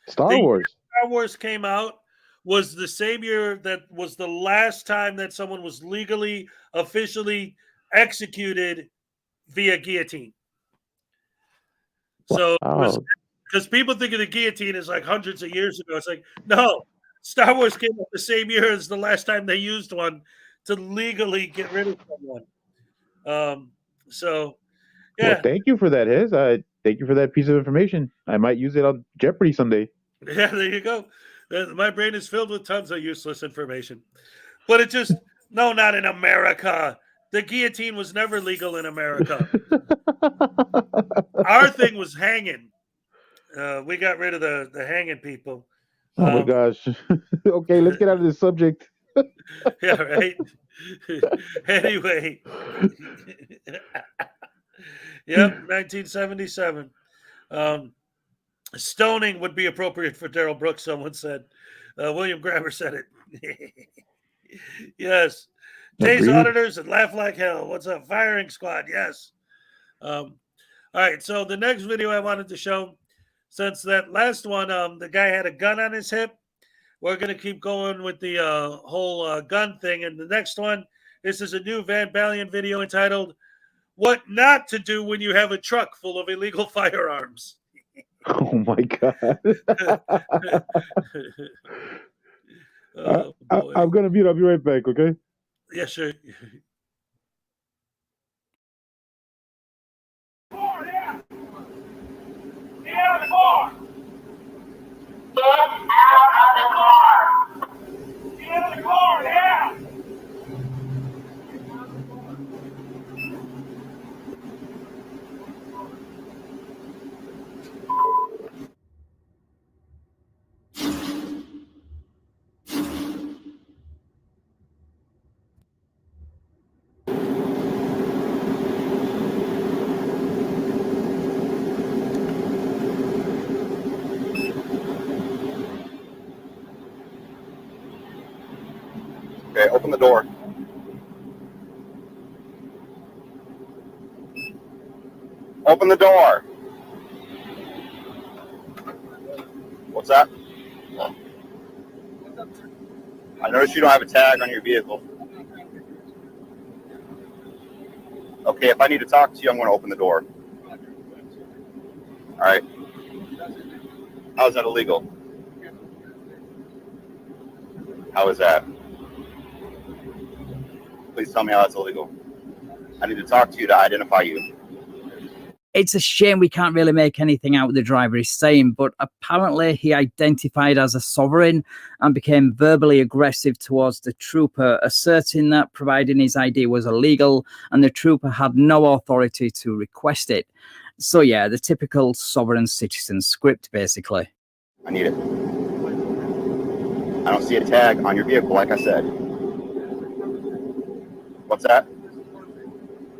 Star Wars. Star Wars came out was the same year that was the last time that someone was legally, officially executed via guillotine. So because people think of the guillotine as like hundreds of years ago. It's like, no, Star Wars came out the same year as the last time they used one to legally get rid of someone. So, yeah. Well, thank you for that, Hez. Thank you for that piece of information. I might use it on Jeopardy someday. Yeah, there you go. My brain is filled with tons of useless information. But it just, no, not in America. The guillotine was never legal in America. Our thing was hanging. We got rid of the hanging people. Oh my gosh. Okay, let's get out of this subject. Yeah, right. Anyway. Yep, 1977. Stoning would be appropriate for Daryl Brooks, someone said. William Grammer said it. Yes. Jay's Auditors and Laugh Like Hell. What's up? Firing Squad. Yes. All right. So the next video I wanted to show, since that last one, the guy had a gun on his hip, we're going to keep going with the whole gun thing. And the next one, this is a new Van Balian video entitled, What Not to Do When You Have a Truck Full of Illegal Firearms. Oh my God. I'm going to mute. I'll be right back, okay? Yeah, sure. Get out of the car! Get out of the car! Get out of the car, yeah! Okay, open the door. Open the door. What's that? I noticed you don't have a tag on your vehicle. Okay, if I need to talk to you, I'm going to open the door. All right. How is that illegal? How is that? Please tell me how that's illegal. I need to talk to you to identify you. It's a shame we can't really make anything out what the driver is saying, but apparently he identified as a sovereign and became verbally aggressive towards the trooper, asserting that providing his ID was illegal and the trooper had no authority to request it. So yeah, the typical sovereign citizen script, basically. I need it. I don't see a tag on your vehicle, like I said. What's that?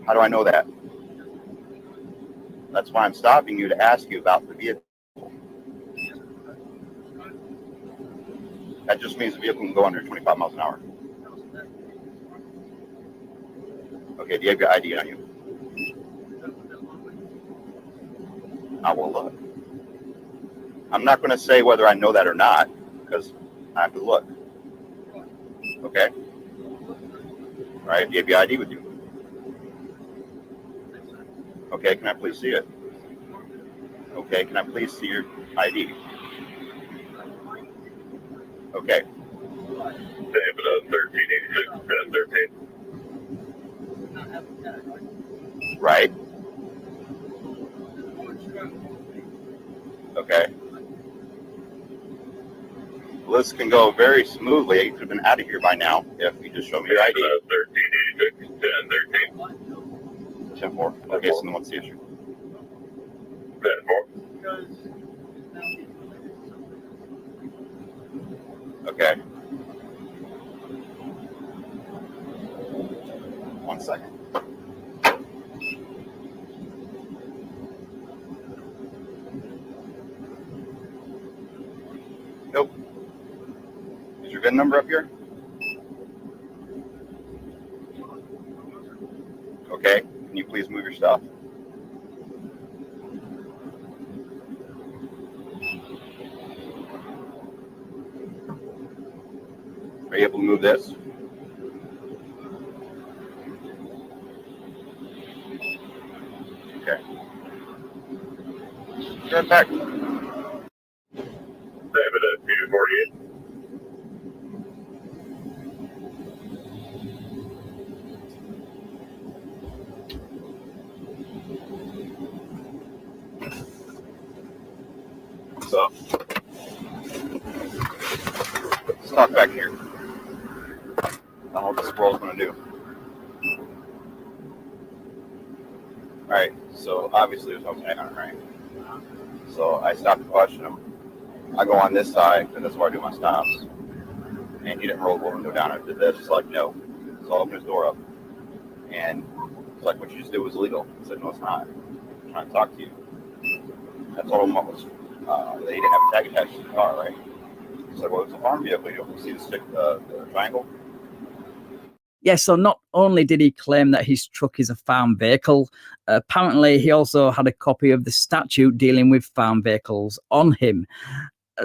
How do I know that? That's why I'm stopping you to ask you about the vehicle. That just means the vehicle can go under 25 miles an hour. Okay, do you have your ID on you? I will look. I'm not going to say whether I know that or not, because I have to look. Okay? All right, do you have your ID with you? Okay, can I please see it? Okay, can I please see your ID? Okay. 1386, right. Okay. This can go very smoothly. You could have been out of here by now if you just show me your ID. 1386, 1013. 10-4. Okay, so then what's the issue? 10-4. Okay. 1 second. Nope. Is your VIN number up here? Okay. Can you please move your stuff? Are you able to move this? Okay. Get back. David at Piet 48. What's up? Let's talk back here. I don't know what the squirrel's gonna do. Alright, so obviously there's no tag on it, right? So I stopped to question him. I go on this side, and that's where I do my stops. And he didn't roll the window down and did this. It's like, no. So I opened his door up. And it's like, what you just did was illegal. I said, no, it's not. I'm trying to talk to you. I told him what was, they didn't have a tag attached to the car, right? He's like, well, it's a farm vehicle. You don't see the stick, the triangle? Yeah, so not only did he claim that his truck is a farm vehicle, apparently he also had a copy of the statute dealing with farm vehicles on him.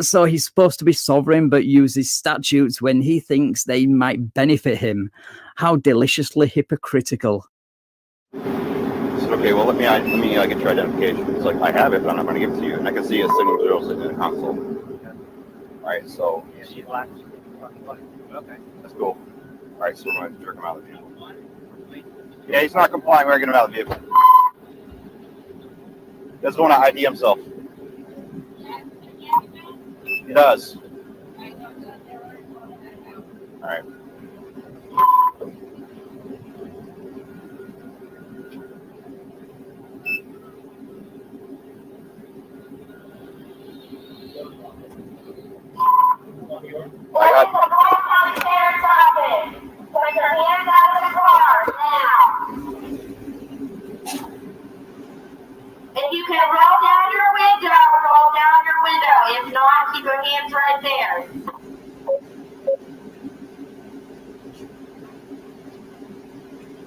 So he's supposed to be sovereign, but uses statutes when he thinks they might benefit him. How deliciously hypocritical. So, okay, well, let me get your identification. It's like, I have it, but I'm not going to give it to you. And I can see a signal 0 sitting in the console. All right, so. Okay. That's cool. All right, so we're going to jerk him out of the vehicle. Yeah, he's not complying. We're going to get him out of the vehicle. He doesn't want to ID himself. He does. All right. Put your hands out of the car now. If you can roll down your window, roll down your window. If not, keep your hands right there.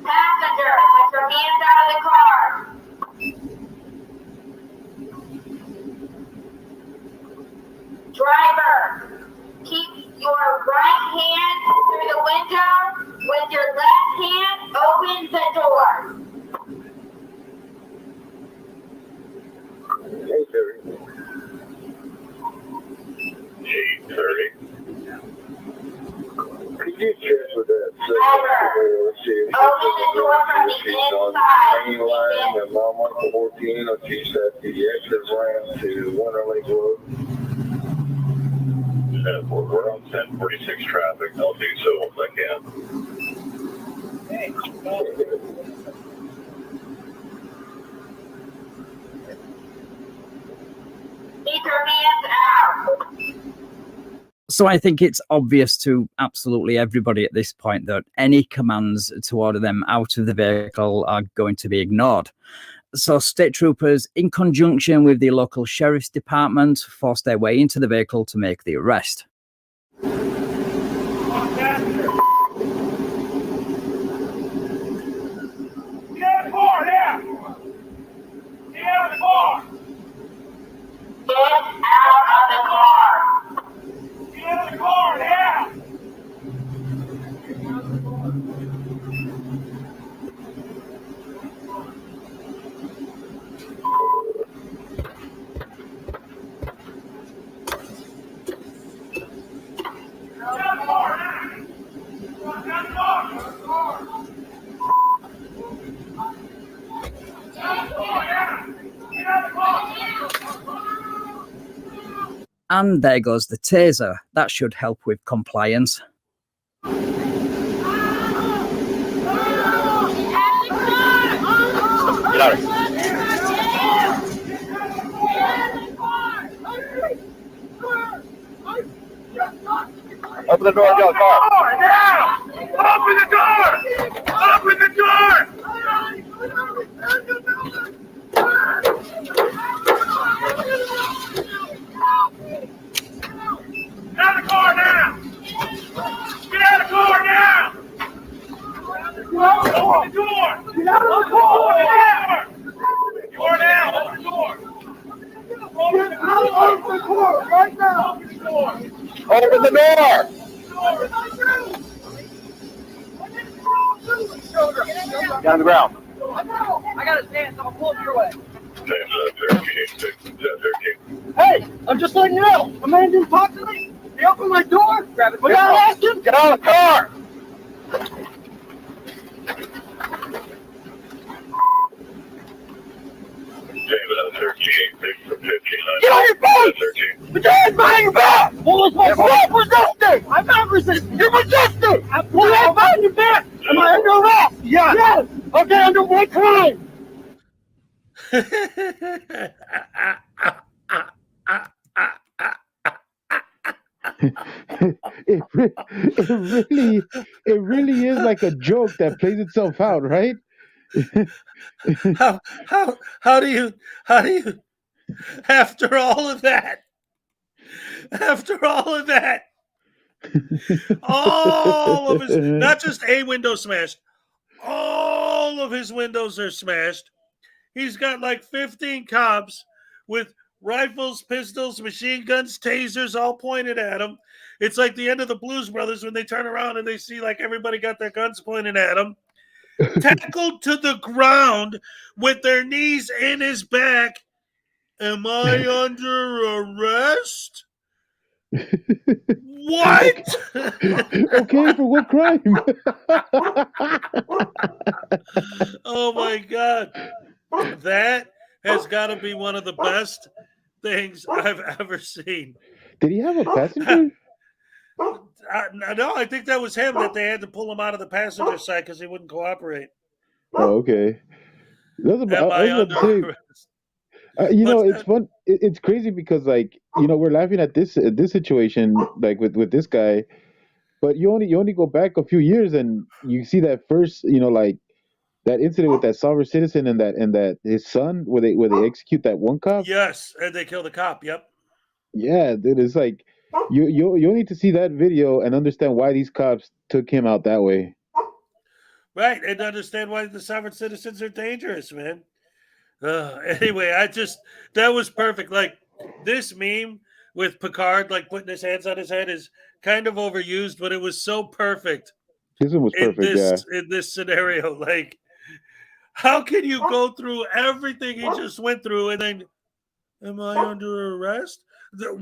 Passenger, put your hands out of the car. Driver, keep your right hand through the window. With your left hand, open the door. Hey, Terry. G30. Could you check with that? Open the door from the inside. Main line and mile marker 14 on G-Set, the exit ramp to Winter Lake Road. We're on 1046 traffic. I'll do so if I can. Keep your hands out. So I think it's obvious to absolutely everybody at this point that any commands to order them out of the vehicle are going to be ignored. So state troopers, in conjunction with the local sheriff's department, forced their way into the vehicle to make the arrest. Get out of the car now! Get out of the car! Get out of the car! Get out of the car now! And there goes the taser. That should help with compliance. Get out of here. Open the door and get out of the car. Now! Open the door! Open the door! Get out of the car now! Get out of the car now! Open the door! Get out of the car! Door now! Open the door! Open the door right now! Open the door! Open the door! the ground. I got a stance. I'm gonna pull it your way. Hey, I'm just letting you know. A man didn't talk to me. He opened my door. Grab it. Without asking. Get out of the car. Get on your feet! Put your hands behind your back! What was my fault? Resisting! I'm not resisting! You're resisting! Put your hands behind your back! Am I under arrest? Yes! Yes! Okay, under what crime? it really is like a joke that plays itself out, right? How do you after all of that all of his, not just a window smashed, all of his windows are smashed. He's got like 15 cops with rifles, pistols, machine guns, tasers all pointed at him. It's like the end of the Blues Brothers when they turn around and they see like everybody got their guns pointed at him. Tackled to the ground with their knees in his back. Am I under arrest? What? Okay, for what crime? Oh my God. That has got to be one of the best things I've ever seen. Did he have a passenger? No, I think that was him that they had to pull him out of the passenger side because he wouldn't cooperate. Oh, okay. It's fun. It's crazy because, like, we're laughing at this situation, like with this guy, but you only go back a few years and you see that first, like that incident with that sovereign citizen and that his son where they execute that one cop. Yes, and they kill the cop. Yep. Yeah, dude, it's like you need to see that video and understand why these cops took him out that way. Right, and understand why the sovereign citizens are dangerous, man. Anyway, that was perfect. Like this meme with Picard, like putting his hands on his head, is kind of overused, but it was so perfect. This one was perfect, in this scenario. Like, how can you go through everything he just went through and then, am I under arrest?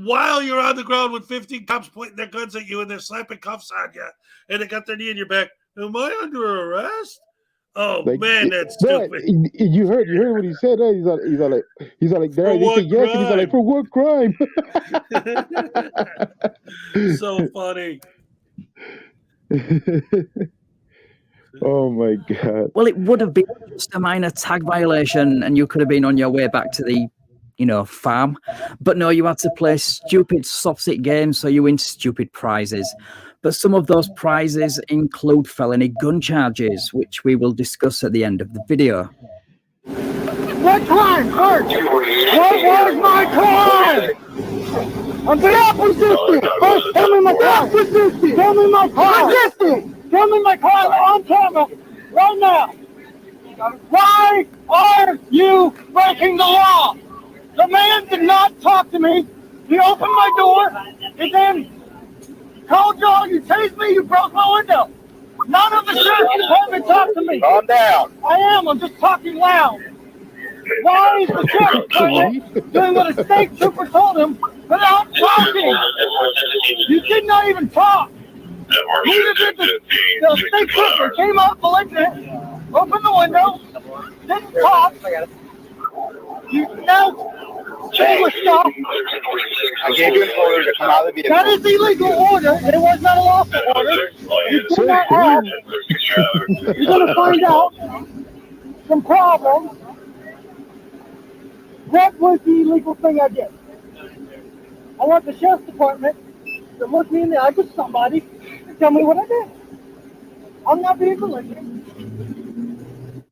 While you're on the ground with 15 cops pointing their guns at you and they're slapping cuffs on you and they got their knee in your back. Am I under arrest? Oh, like, man, that's stupid. You heard what he said. He's like, Dad, he said yes, and he's like, for what crime? So funny. Oh my God. Well, it would have been just a minor tag violation and you could have been on your way back to the farm, but no, you had to play stupid soft-sit games, so you win stupid prizes. But some of those prizes include felony gun charges, which we will discuss at the end of the video. What crime, Kurt? What was my crime? I'm being resisting. First, tell me my car. Resisting. Tell me my car. Resisting. Tell me my car on camera right now. Why are you breaking the law? The man did not talk to me. He opened my door and then told y'all you tased me, you broke my window. None of the sheriff's department talked to me. Calm down. I am. I'm just talking loud. Why is the sheriff's department doing what a state trooper told him without talking? You did not even talk. Neither did the state trooper. Came out belligerent, opened the window, didn't talk. You now shameless stuff. I gave you an order to come out of the vehicle. That is illegal order, and it was not a lawful order. You do not have. You're going to find out some problems. What was the illegal thing I did? I want the sheriff's department to look me in the eye with somebody and tell me what I did. I'm not being belligerent.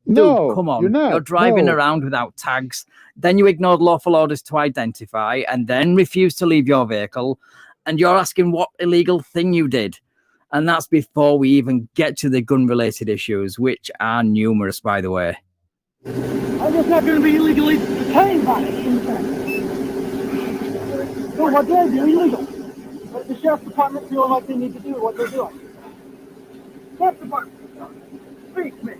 No, dude, come on. you're not. You're driving around without tags. Then you ignored lawful orders to identify and then refused to leave your vehicle. And you're asking what illegal thing you did. And that's before we even get to the gun-related issues, which are numerous, by the way. I'm just not going to be illegally detained by it. So what they're doing illegal. But the sheriff's department feel like they need to do what they're doing. Sheriff's department, speak to me.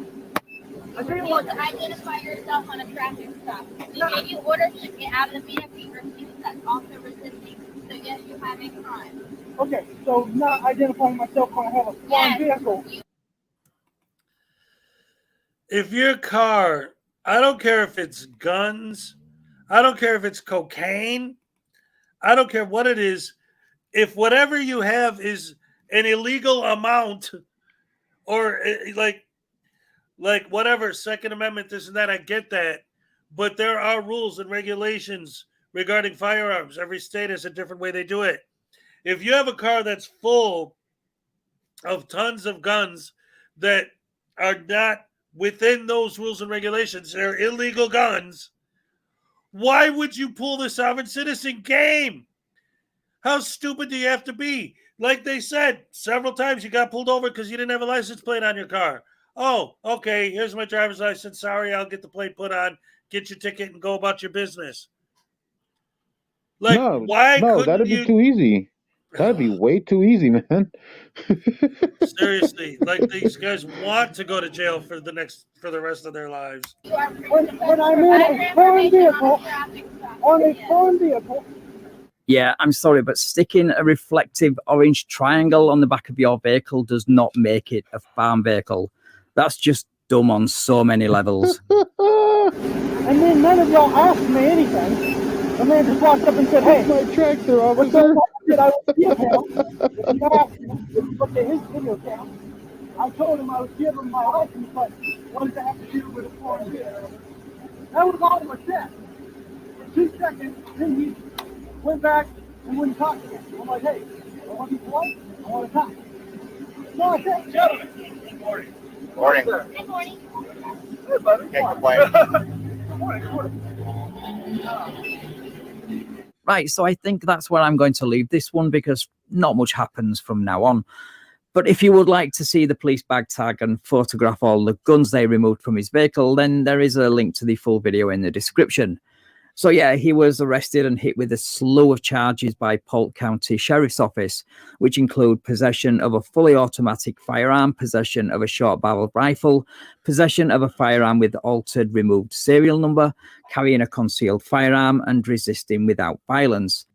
I tell you You what. need to identify yourself on a traffic stop. We gave you orders to get out of the vehicle. You refuse. That's also resisting. So yes, you have a crime. Okay, so not identifying myself when I have a foreign vehicle. If your car, I don't care if it's guns, I don't care if it's cocaine, I don't care what it is. If whatever you have is an illegal amount, or like whatever, Second Amendment, this and that, I get that. But there are rules and regulations regarding firearms. Every state has a different way they do it. If you have a car that's full of tons of guns that are not within those rules and regulations, they're illegal guns, why would you pull the sovereign citizen game? How stupid do you have to be? Like they said several times, you got pulled over because you didn't have a license plate on your car. Oh, okay, here's my driver's license. Sorry, I'll get the plate put on, get your ticket, and go about your business. Like, why no, couldn't that'd be you? too easy. That'd be way too easy, man. Seriously, like these guys want to go to jail for the rest of their lives. When I'm in a foreign vehicle, on a foreign vehicle. Yeah, I'm sorry, but sticking a reflective orange triangle on the back of your vehicle does not make it a farm vehicle. That's just dumb on so many levels. And then none of y'all asked me anything. The man just walked up and said, "Hey, my tractor, what's officer." going on?" I said, "I was with him." If you asked him, if you look at his video cam, I told him I was giving him my license, but what does that have to do with a foreign vehicle? That was all it was said. For 2 seconds, then he went back and wouldn't talk to me. I'm like, "Hey, I want to be polite. I want to talk." No, I said, "Gentlemen, good morning." Morning. Good morning. Hey, buddy. Can't complain. Good morning. Good morning. Right, so I think that's where I'm going to leave this one because not much happens from now on. But if you would like to see the police bag tag and photograph all the guns they removed from his vehicle, then there is a link to the full video in the description. So yeah, he was arrested and hit with a slew of charges by Polk County Sheriff's Office, which include possession of a fully automatic firearm, possession of a short barrel rifle, possession of a firearm with altered removed serial number, carrying a concealed firearm, and resisting without violence.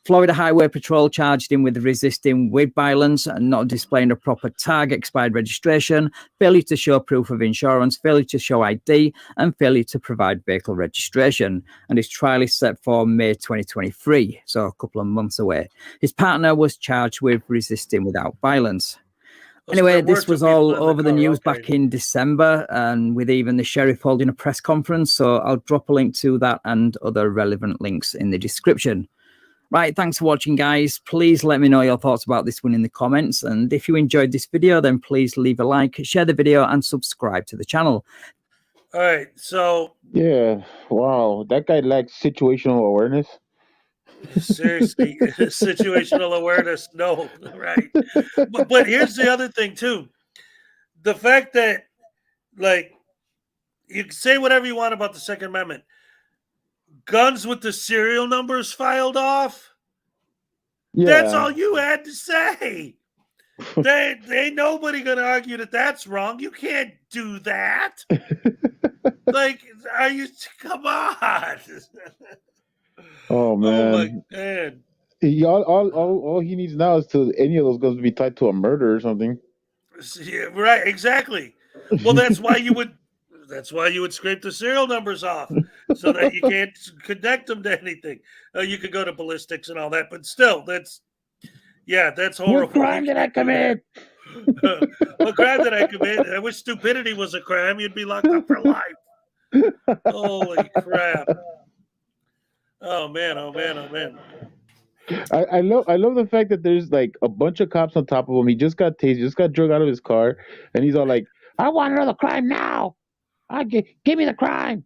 Florida Highway Patrol charged him with resisting with violence and not displaying a proper tag, expired registration, failure to show proof of insurance, failure to show ID, and failure to provide vehicle registration. And his trial is set for May 2023, so a couple of months away. His partner was charged with resisting without violence. Anyway, this was all over the news back in December, and with even the sheriff holding a press conference. So I'll drop a link to that and other relevant links in the description. Right, thanks for watching, guys. Please let me know your thoughts about this one in the comments. And if you enjoyed this video, then please leave a like, share the video, and subscribe to the channel. All right, so Yeah, wow, that guy lacks situational awareness. seriously, situational awareness, no, right? But here's the other thing too: the fact that, like, you can say whatever you want about the Second Amendment. Guns with the serial numbers filed off. Yeah. That's all you had to say. Ain't nobody gonna argue that that's wrong. You can't do that. Like, are you? Come on. Oh man. Oh my man. All he needs now is to any of those guns to be tied to a murder or something. Yeah, right, exactly. Well, that's why you would scrape the serial numbers off so that you can't connect them to anything. You could go to ballistics and all that, but still, that's horrible. What crime did I commit? What crime did I commit? I wish stupidity was a crime. You'd be locked up for life. Holy crap. Oh man, oh man, oh man. I love the fact that there's like a bunch of cops on top of him. He just got tased, just got drug out of his car, and he's all like, "I want another crime now. Give me the crime."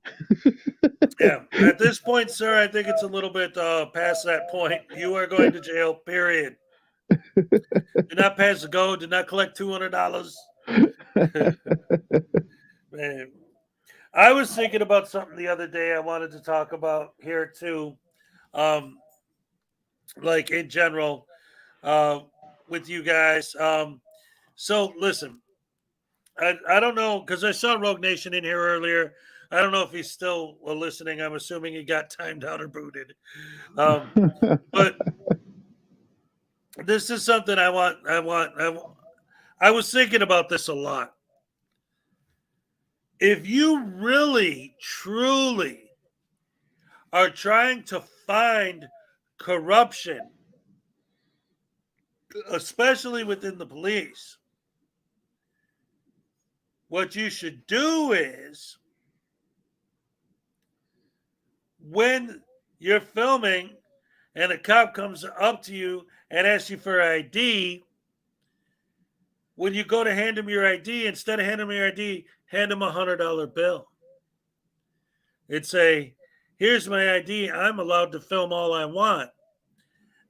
Yeah, at this point, sir, I think it's a little bit past that point. You are going to jail, period. Do not pass the go. Do not collect $200. Man, I was thinking about something the other day I wanted to talk about here too. Like in general, with you guys. So listen, I don't know, because I saw Rogue Nation in here earlier. I don't know if he's still listening. I'm assuming he got timed out or booted. But this is something I was thinking about this a lot. If you really, truly are trying to find corruption, especially within the police, what you should do is, when you're filming and a cop comes up to you and asks you for ID, when you go to hand him your ID, instead of handing him your ID, hand him $100 bill. And say, here's my ID. I'm allowed to film all I want.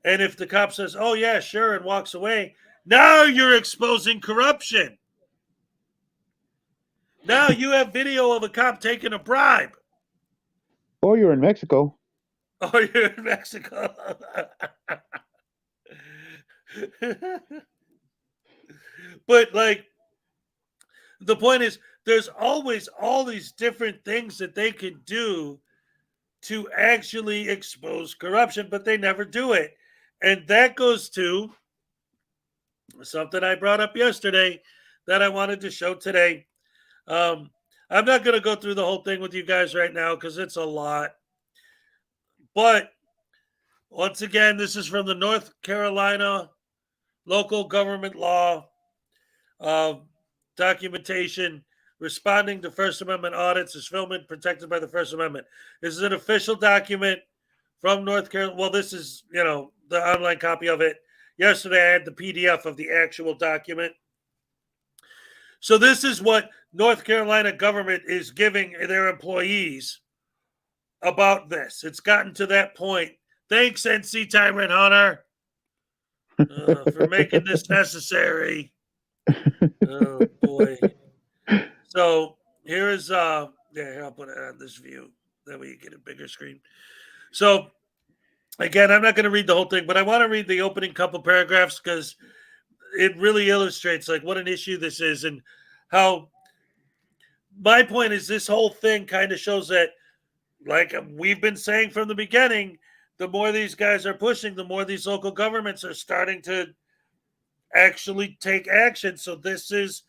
And if the cop says, oh, yeah, sure, and walks away, now you're exposing corruption. Now you have video of a cop taking a bribe. Or you're in Mexico. Or you're in Mexico. But, like, the point is, there's always all these different things that they can do to actually expose corruption, but they never do it. And that goes to something I brought up yesterday that I wanted to show today. I'm not going to go through the whole thing with you guys right now because it's a lot. But once again, this is from the North Carolina local government law documentation. Responding to First Amendment audits is filming protected by the First Amendment. This is an official document from North Carolina. Well, this is, the online copy of it. Yesterday, I had the PDF of the actual document. So this is what North Carolina government is giving their employees about this. It's gotten to that point. Thanks, NC Tyrant Hunter, for making this necessary. Oh, boy. So here is, here, I'll put it on this view. That way you get a bigger screen. So, again, I'm not going to read the whole thing, but I want to read the opening couple paragraphs because it really illustrates like what an issue this is and how my point is this whole thing kind of shows that, like we've been saying from the beginning, the more these guys are pushing, the more these local governments are starting to actually take action. So this is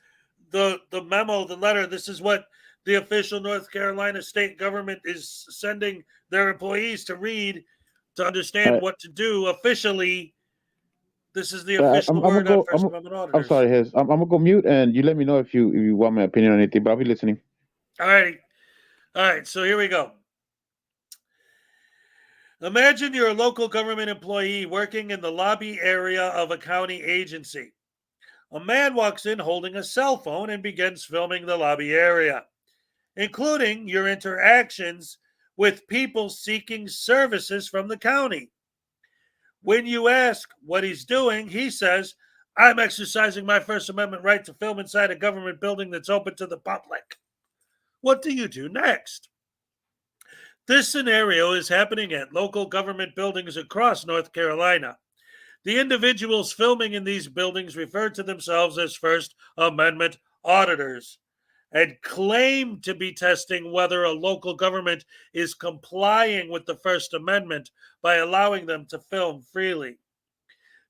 the memo, the letter. This is what the official North Carolina state government is sending their employees to read to understand what to do officially. This is the official word on First Amendment auditors. I'm sorry, Hez. I'm gonna go mute, and you let me know if you want my opinion on anything. But I'll be listening. All right. So here we go. Imagine you're a local government employee working in the lobby area of a county agency. A man walks in holding a cell phone and begins filming the lobby area, including your interactions with people seeking services from the county. When you ask what he's doing, he says, I'm exercising my First Amendment right to film inside a government building that's open to the public. What do you do next? This scenario is happening at local government buildings across North Carolina. The individuals filming in these buildings refer to themselves as First Amendment Auditors and claim to be testing whether a local government is complying with the First Amendment by allowing them to film freely.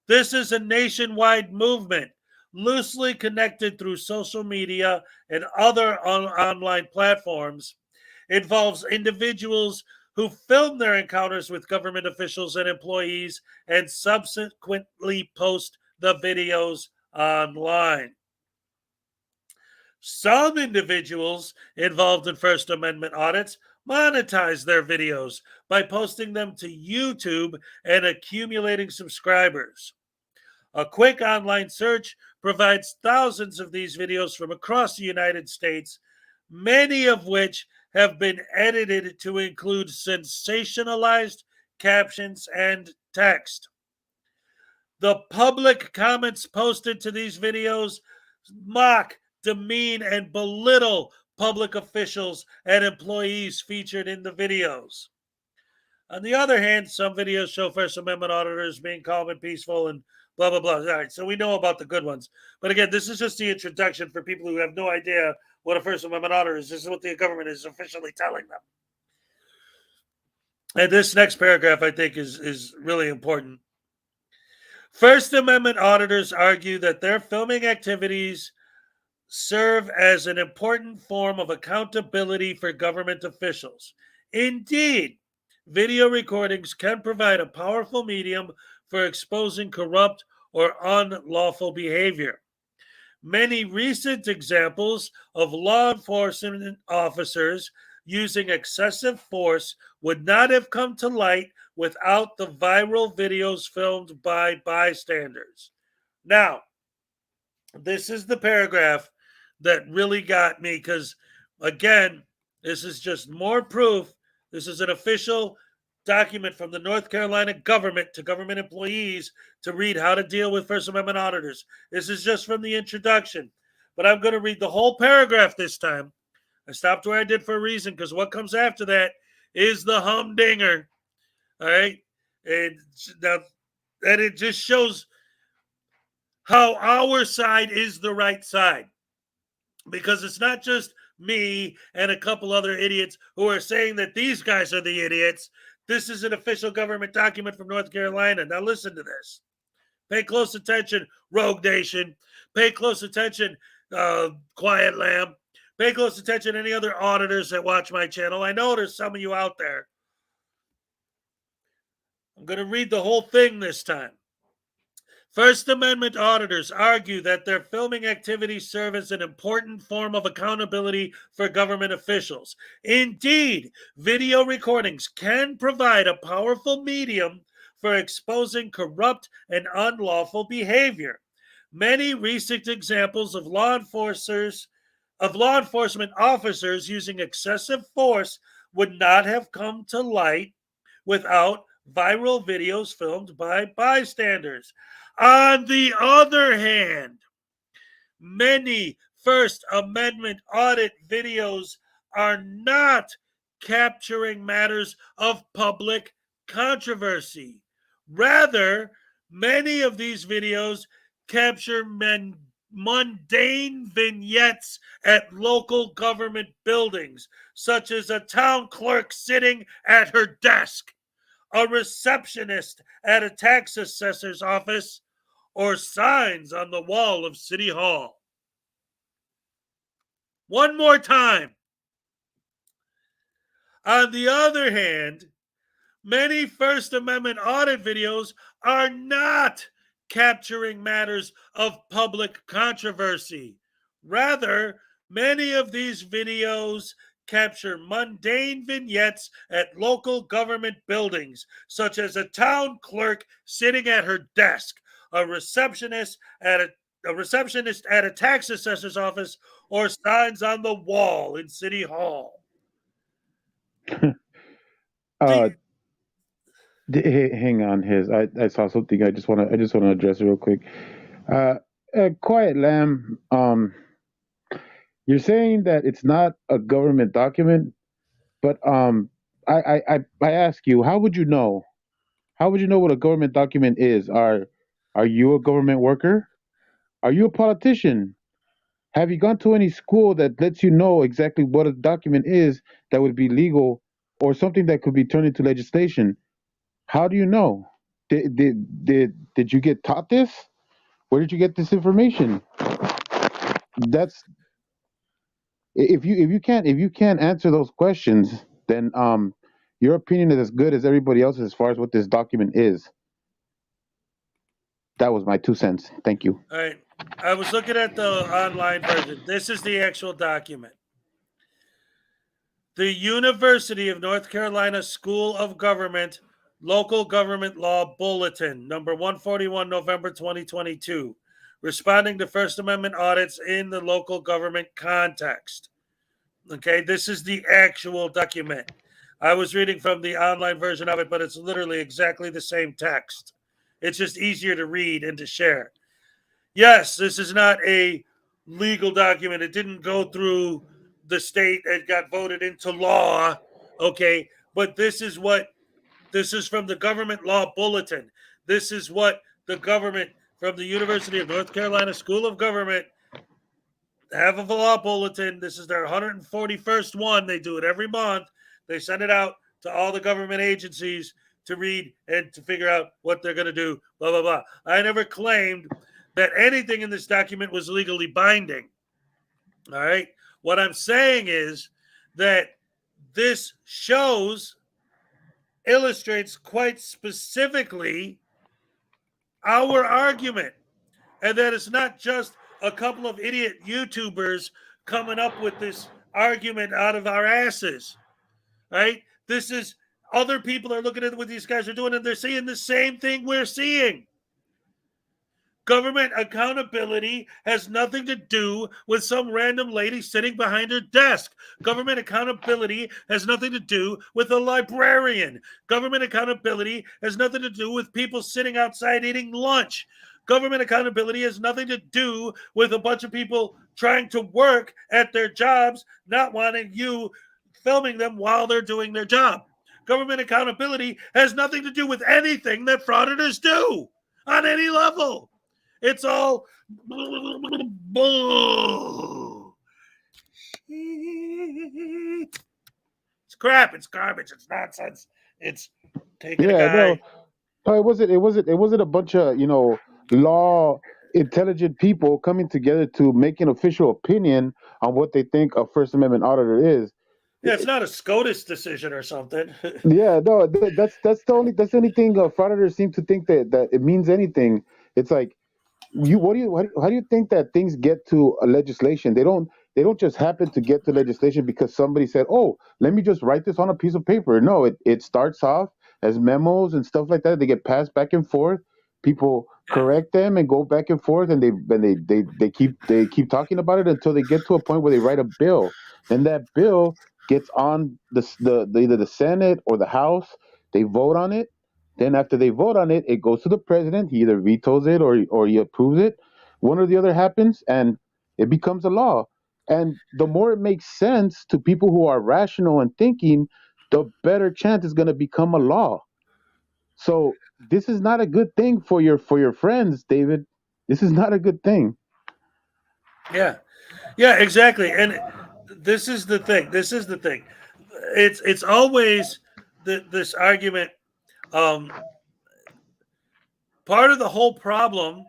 This is a nationwide movement, loosely connected through social media and other online platforms. It involves individuals who film their encounters with government officials and employees and subsequently post the videos online. Some individuals involved in First Amendment audits monetize their videos by posting them to YouTube and accumulating subscribers. A quick online search provides thousands of these videos from across the United States, many of which have been edited to include sensationalized captions and text. The public comments posted to these videos mock, demean, and belittle public officials and employees featured in the videos. On the other hand, some videos show First Amendment auditors being calm and peaceful and blah, blah, blah. All right, so we know about the good ones. But again, this is just the introduction for people who have no idea what a First Amendment auditor is. This is what the government is officially telling them. And this next paragraph, I think, is really important. First Amendment auditors argue that their filming activities serve as an important form of accountability for government officials. Indeed, video recordings can provide a powerful medium for exposing corrupt or unlawful behavior. Many recent examples of law enforcement officers using excessive force would not have come to light without the viral videos filmed by bystanders. Now, this is the paragraph that really got me because, again, this is just more proof. This is an official document from the North Carolina government to government employees to read how to deal with First Amendment auditors. This is just from the introduction, but I'm going to read the whole paragraph this time. I stopped where I did for a reason because what comes after that is the humdinger. All right, and it just shows how our side is the right side, because it's not just me and a couple other idiots who are saying that these guys are the idiots. This is an official government document from North Carolina. Now listen to this. Pay close attention, Rogue Nation. Pay close attention, Quiet Lamb. Pay close attention, any other auditors that watch my channel. I know there's some of you out there. I'm going to read the whole thing this time. First Amendment auditors argue that their filming activities serve as an important form of accountability for government officials. Indeed, video recordings can provide a powerful medium for exposing corrupt and unlawful behavior. Many recent examples of law enforcement officers using excessive force would not have come to light without viral videos filmed by bystanders. On the other hand, many First Amendment audit videos are not capturing matters of public controversy. Rather, many of these videos capture mundane vignettes at local government buildings, such as a town clerk sitting at her desk, a receptionist at a tax assessor's office, or signs on the wall of City Hall. One more time. On the other hand, many First Amendment audit videos are not capturing matters of public controversy. Rather, many of these videos capture mundane vignettes at local government buildings, such as a town clerk sitting at her desk, a receptionist at a tax assessor's office, or signs on the wall in City Hall. Hang on, I saw something. I just want to address it real quick. Quiet Lamb. You're saying that it's not a government document, but I ask you, how would you know? How would you know what a government document is? Are you a government worker? Are you a politician? Have you gone to any school that lets you know exactly what a document is that would be legal or something that could be turned into legislation? How do you know? Did you get taught this? Where did you get this information? That's if you can't answer those questions, then your opinion is as good as everybody else's as far as what this document is. That was my 2 cents. Thank you. All right. I was looking at the online version. This is the actual document. The University of North Carolina School of Government Local Government Law Bulletin, number 141, November 2022, responding to First Amendment audits in the local government context. Okay, this is the actual document. I was reading from the online version of it, but it's literally exactly the same text. It's just easier to read and to share. Yes, this is not a legal document. It didn't go through the state and got voted into law. Okay, but this is from the government law bulletin. This is what the government from the University of North Carolina School of Government have a law bulletin. This is their 141st one. They do it every month. They send it out to all the government agencies to read and to figure out what they're going to do, blah, blah, blah. I never claimed that anything in this document was legally binding. All right. What I'm saying is that this illustrates quite specifically our argument, and that it's not just a couple of idiot YouTubers coming up with this argument out of our asses, right? This is other people are looking at what these guys are doing, and they're seeing the same thing we're seeing. Government accountability has nothing to do with some random lady sitting behind her desk. Government accountability has nothing to do with a librarian. Government accountability has nothing to do with people sitting outside eating lunch. Government accountability has nothing to do with a bunch of people trying to work at their jobs, not wanting you filming them while they're doing their job. Government accountability has nothing to do with anything that frauditors do on any level. It's all bull. It's crap. It's garbage. It's nonsense. It's taking a guy. No, it wasn't a bunch of law intelligent people coming together to make an official opinion on what they think a First Amendment auditor is. Yeah, it's not a SCOTUS decision or something. Yeah, no, that's the only thing frauditors seem to think that it means anything. It's like how do you think that things get to a legislation? They don't just happen to get to legislation because somebody said, "Oh, let me just write this on a piece of paper." No, it starts off as memos and stuff like that. They get passed back and forth. People correct them and go back and forth, and they keep talking about it until they get to a point where they write a bill. Then that bill gets on either the Senate or the House. They vote on it. Then after they vote on it, it goes to the president. He either vetoes it or he approves it. One or the other happens, and it becomes a law. And the more it makes sense to people who are rational and thinking, the better chance it's going to become a law. So this is not a good thing for your friends, David. This is not a good thing. Yeah, exactly. And this is the thing. It's always this argument. Part of the whole problem,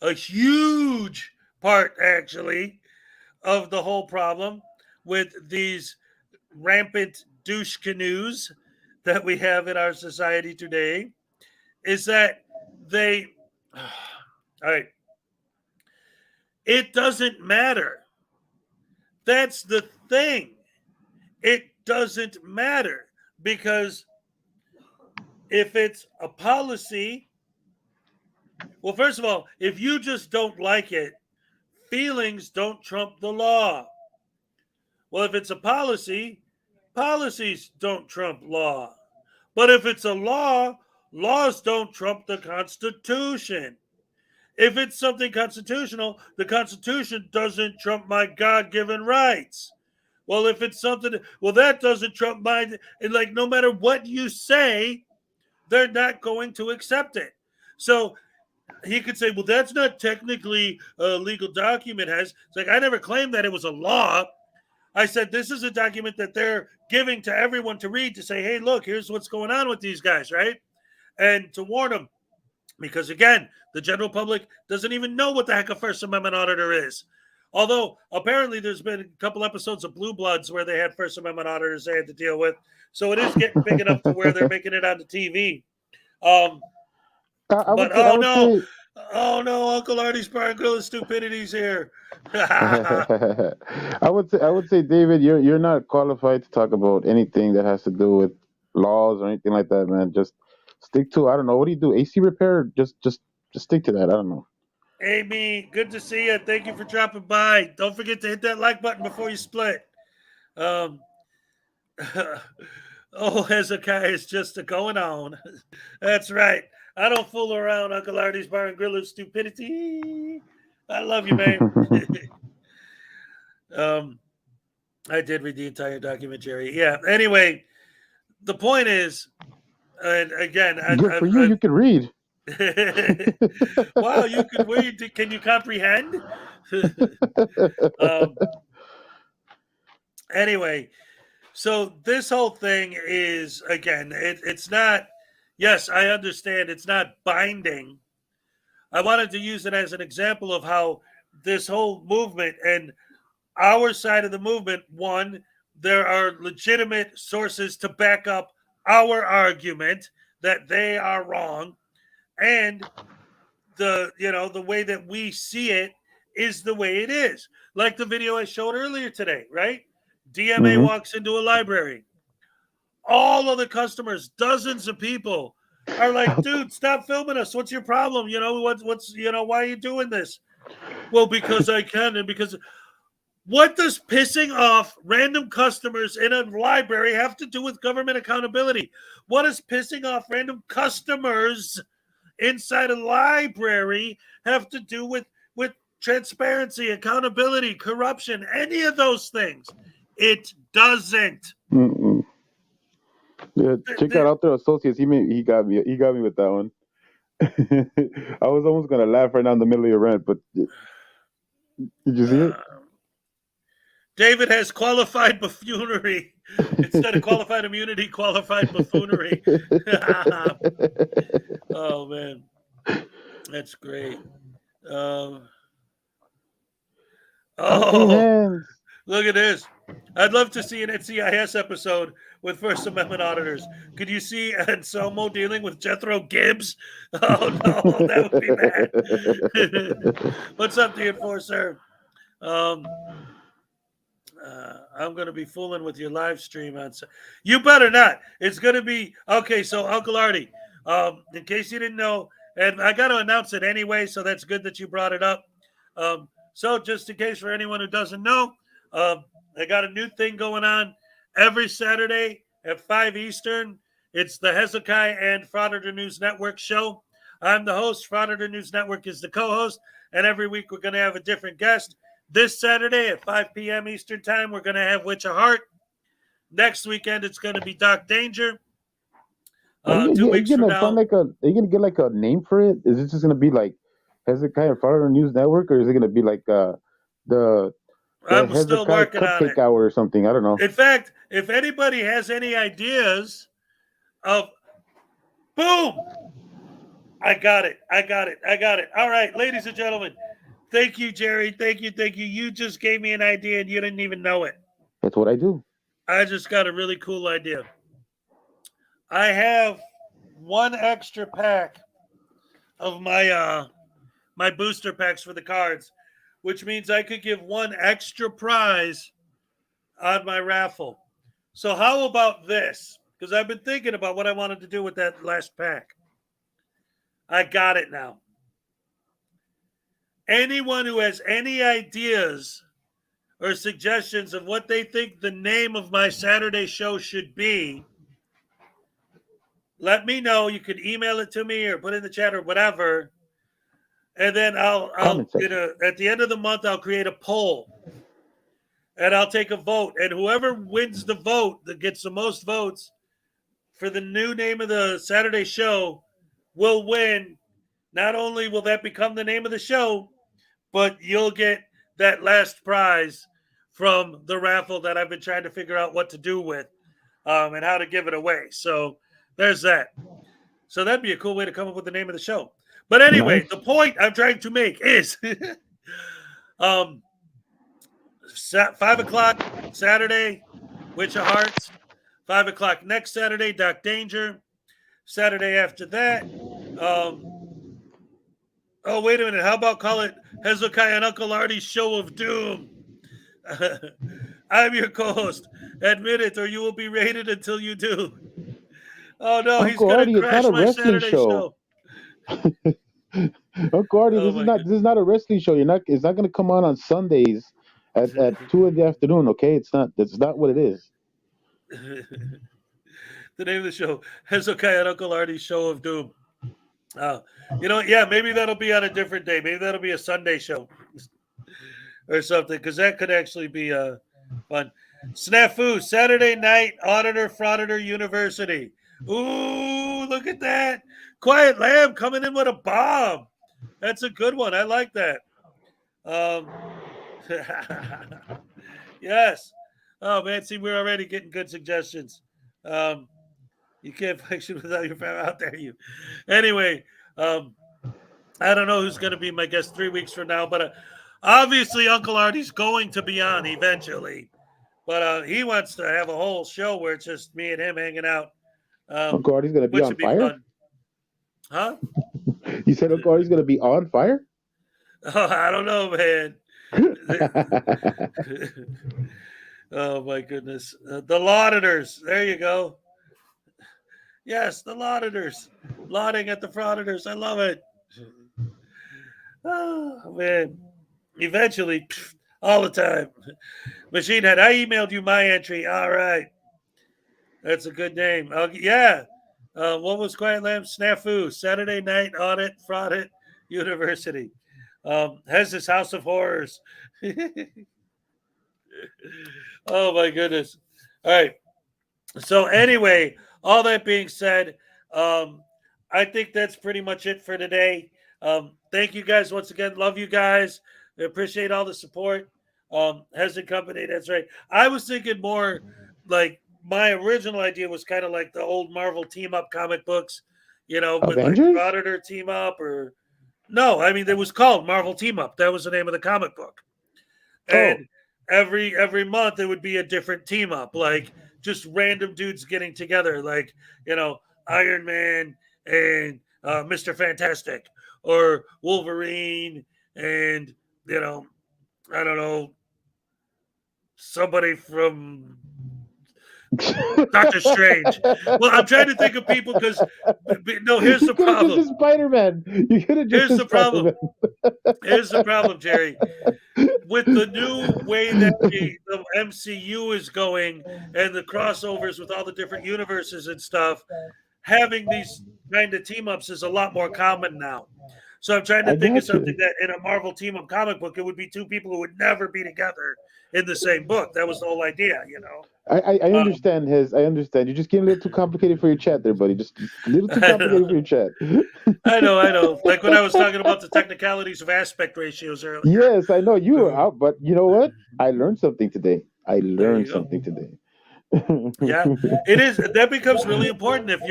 a huge part actually, of the whole problem with these rampant douche canoes that we have in our society today is that all right, it doesn't matter. That's the thing. It doesn't matter because if it's a policy, well, first of all, if you just don't like it, feelings don't trump the law. Well, if it's a policy, policies don't trump law. But if it's a law, laws don't trump the Constitution. If it's something constitutional, the Constitution doesn't trump my God-given rights. Well, if it's something, that doesn't trump mine. And like, no matter what you say, they're not going to accept it. So he could say, well, that's not technically a legal document. It's like, I never claimed that it was a law. I said, this is a document that they're giving to everyone to read to say, hey, look, here's what's going on with these guys, right? And to warn them. Because again, the general public doesn't even know what the heck a First Amendment auditor is. Although apparently there's been a couple episodes of Blue Bloods where they had First Amendment auditors they had to deal with. So it is getting big enough to where they're making it on the TV. Oh no, Uncle Artie's Bar and Grill is stupidity's here. I would say, David, you're not qualified to talk about anything that has to do with laws or anything like that, man. Just stick to, I don't know, what do you do? AC repair? Just stick to that. I don't know. Amy, good to see you. Thank you for dropping by. Don't forget to hit that like button before you split. Hezekiah is just going on. That's right. I don't fool around, Uncle Artie's Bar and Grill of stupidity. I love you, man. I did read the entire document, Jerry. Yeah. Anyway, the point is, and again, you can read. Wow, you can wait. Can you comprehend? Anyway, so this whole thing is, again, it's not, yes, I understand it's not binding. I wanted to use it as an example of how this whole movement and our side of the movement, one, there are legitimate sources to back up our argument that they are wrong, and the way that we see it is the way it is. Like the video I showed earlier today, right? DMA walks into a library. All of the customers, dozens of people, are like, dude, stop filming us. What's your problem? What's why are you doing this? Well, because I can, and because what does pissing off random customers in a library have to do with government accountability? What does pissing off random customers inside a library have to do with transparency, accountability, corruption, any of those things? It doesn't. Yeah, check out Author Associates. He got me with that one. I was almost gonna laugh right now in the middle of your rant, but did you see it? David has qualified buffoonery instead of qualified immunity, qualified buffoonery. Oh man, that's great. Look at this. I'd love to see an NCIS episode with First Amendment auditors. Could you see Anselmo dealing with Jethro Gibbs? Oh no, that would be bad. What's up, the enforcer? I'm going to be fooling with your live stream on. You better not. It's going to be okay. So, Uncle Artie, in case you didn't know, and I got to announce it anyway, so that's good that you brought it up. So, just in case for anyone who doesn't know, I got a new thing going on every Saturday at 5 Eastern. It's the Hezokuai and Frauditor News Network show. I'm the host. Frauditor News Network is the co-host, and every week we're going to have a different guest. This Saturday at 5 p.m. Eastern Time, we're going to have Witch of Heart. Next weekend, it's going to be Doc Danger. 2 weeks from now. Are you going to get like a name for it? Is it just going to be like Hezekiah and Frauditor News Network, or is it going to be like the I'm Hezekiah still working on Cupcake it. Hour or something? I don't know. In fact, if anybody has any ideas of, boom, I got it. All right, ladies and gentlemen. Thank you, Jerry. Thank you. You just gave me an idea and you didn't even know it. That's what I do. I just got a really cool idea. I have one extra pack of my my booster packs for the cards, which means I could give one extra prize on my raffle. So how about this? Because I've been thinking about what I wanted to do with that last pack. I got it now. Anyone who has any ideas or suggestions of what they think the name of my Saturday show should be, let me know. You can email it to me or put it in the chat or whatever. And then I'll at the end of the month, I'll create a poll. And I'll take a vote. And whoever wins the vote that gets the most votes for the new name of the Saturday show will win. Not only will that become the name of the show, but you'll get that last prize from the raffle that I've been trying to figure out what to do with and how to give it away. So there's that. So that'd be a cool way to come up with the name of the show. But anyway, The point I'm trying to make is 5 o'clock Saturday, Witch of Hearts. 5 o'clock next Saturday, Doc Danger. Saturday after that. Oh, wait a minute. How about call it Hezokuai and Uncle Artie's Show of Doom? I'm your co-host. Admit it, or you will be rated until you do. Oh, no, he's going to crash my Saturday show. Uncle Artie, this is not a wrestling show. It's not going to come on Sundays at 2 in the afternoon. Okay, that's not what it is. The name of the show, Hezokuai and Uncle Artie's Show of Doom. Maybe that'll be on a different day. Maybe that'll be a Sunday show or something, because that could actually be fun. Snafu, Saturday night, Auditor Frauditor University. Ooh, look at that. Quiet Lamb coming in with a bomb. That's a good one. I like that. Yes. Oh, man. See, we're already getting good suggestions. You can't function without your family. How dare you? Anyway, I don't know who's going to be my guest 3 weeks from now, but obviously Uncle Artie's going to be on eventually. But he wants to have a whole show where it's just me and him hanging out. Uncle Artie's going to be which on would be fire? fun. Huh? You said Uncle Artie's going to be on fire? Oh, I don't know, man. Oh, my goodness. The Auditors. There you go. Yes, the Auditors. Lauding at the Frauditors. I love it. Oh, man. Eventually, all the time. Machine Head, I emailed you my entry. All right. That's a good name. Yeah. What was Quiet Lamb? Snafu. Saturday Night Audit, Fraudit University. Has this House of Horrors. Oh, my goodness. All right. So, anyway, all that being said, I think that's pretty much it for today. Thank you guys once again. Love you guys. I appreciate all the support. Hez and Company, that's right. I was thinking more like my original idea was kind of like the old Marvel team-up comic books, with Avengers? like Frauditor team-up or... No, I mean, it was called Marvel Team-Up. That was the name of the comic book. And every month it would be a different team-up, like just random dudes getting together, like, Iron Man and Mr. Fantastic, or Wolverine and, I don't know, somebody from Doctor Strange. Well, I'm trying to think of people because, no, here's the problem. Just Spider-Man. You could have just Here's the problem. Here's the problem, Jerry. With the new way that the MCU is going and the crossovers with all the different universes and stuff, having these kind of team-ups is a lot more common now. So I'm trying to think of something that in a Marvel team-up comic book, it would be two people who would never be together in the same book. That was the whole idea, I understand I understand. You're just getting a little too complicated for your chat there, buddy. Just a little too complicated for your chat. I know. Like when I was talking about the technicalities of aspect ratios earlier. Yes, I know you were out, but you know what? I learned something today. Yeah, it is. That becomes really important if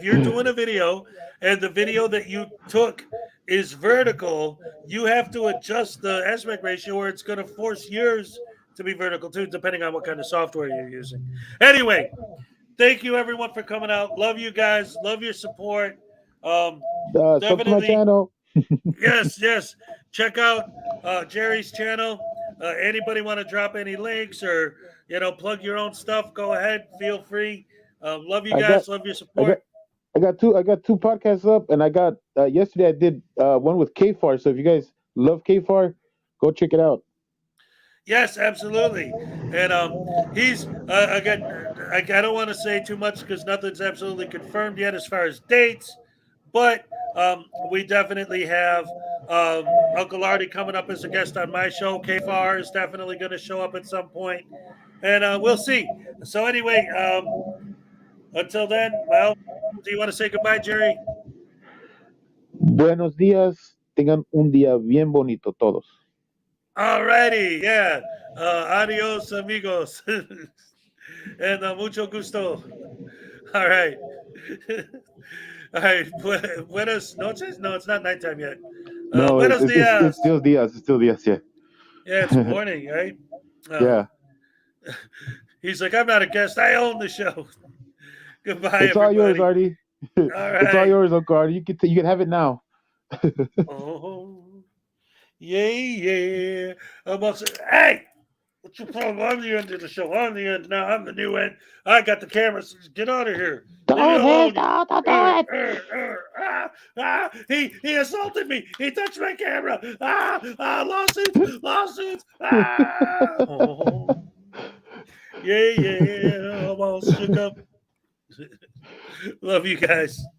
you're doing a video and the video that you took is vertical, you have to adjust the aspect ratio, or it's going to force yours to be vertical too, depending on what kind of software you're using. Anyway, thank you everyone for coming out. Love you guys. Love your support. Sub to my channel. Yes. Check out Jerry's channel. Anybody want to drop any links or plug your own stuff? Go ahead. Feel free. Love you guys. Love your support. I got two podcasts up, and I got yesterday I did one with KFAR. So if you guys love KFAR, go check it out. Yes, absolutely. And he's again. I don't want to say too much because nothing's absolutely confirmed yet as far as dates, but we definitely have Uncle Artie coming up as a guest on my show. KFAR is definitely going to show up at some point, and we'll see. So anyway, until then, well, do you want to say goodbye, Jerry? Buenos días. Tengan un día bien bonito todos. Alrighty, yeah. Adios, amigos. And mucho gusto. All right. All right. Buenas noches? No, it's not nighttime yet. No, buenos dias. It's still días. It's still días, yeah. Yeah, it's morning, right? Yeah. He's like, I'm not a guest. I own the show. Goodbye, it's all yours, Artie. All right. It's all yours, Uncle Artie. You can have it now. Oh. Yeah. Hey, what's your problem? I'm the end of the show. I'm the end now. I'm the new end. I got the camera. So get out of here. Don't He assaulted me. He touched my camera. Lawsuits. Yeah. I'm all shook up. Love you guys.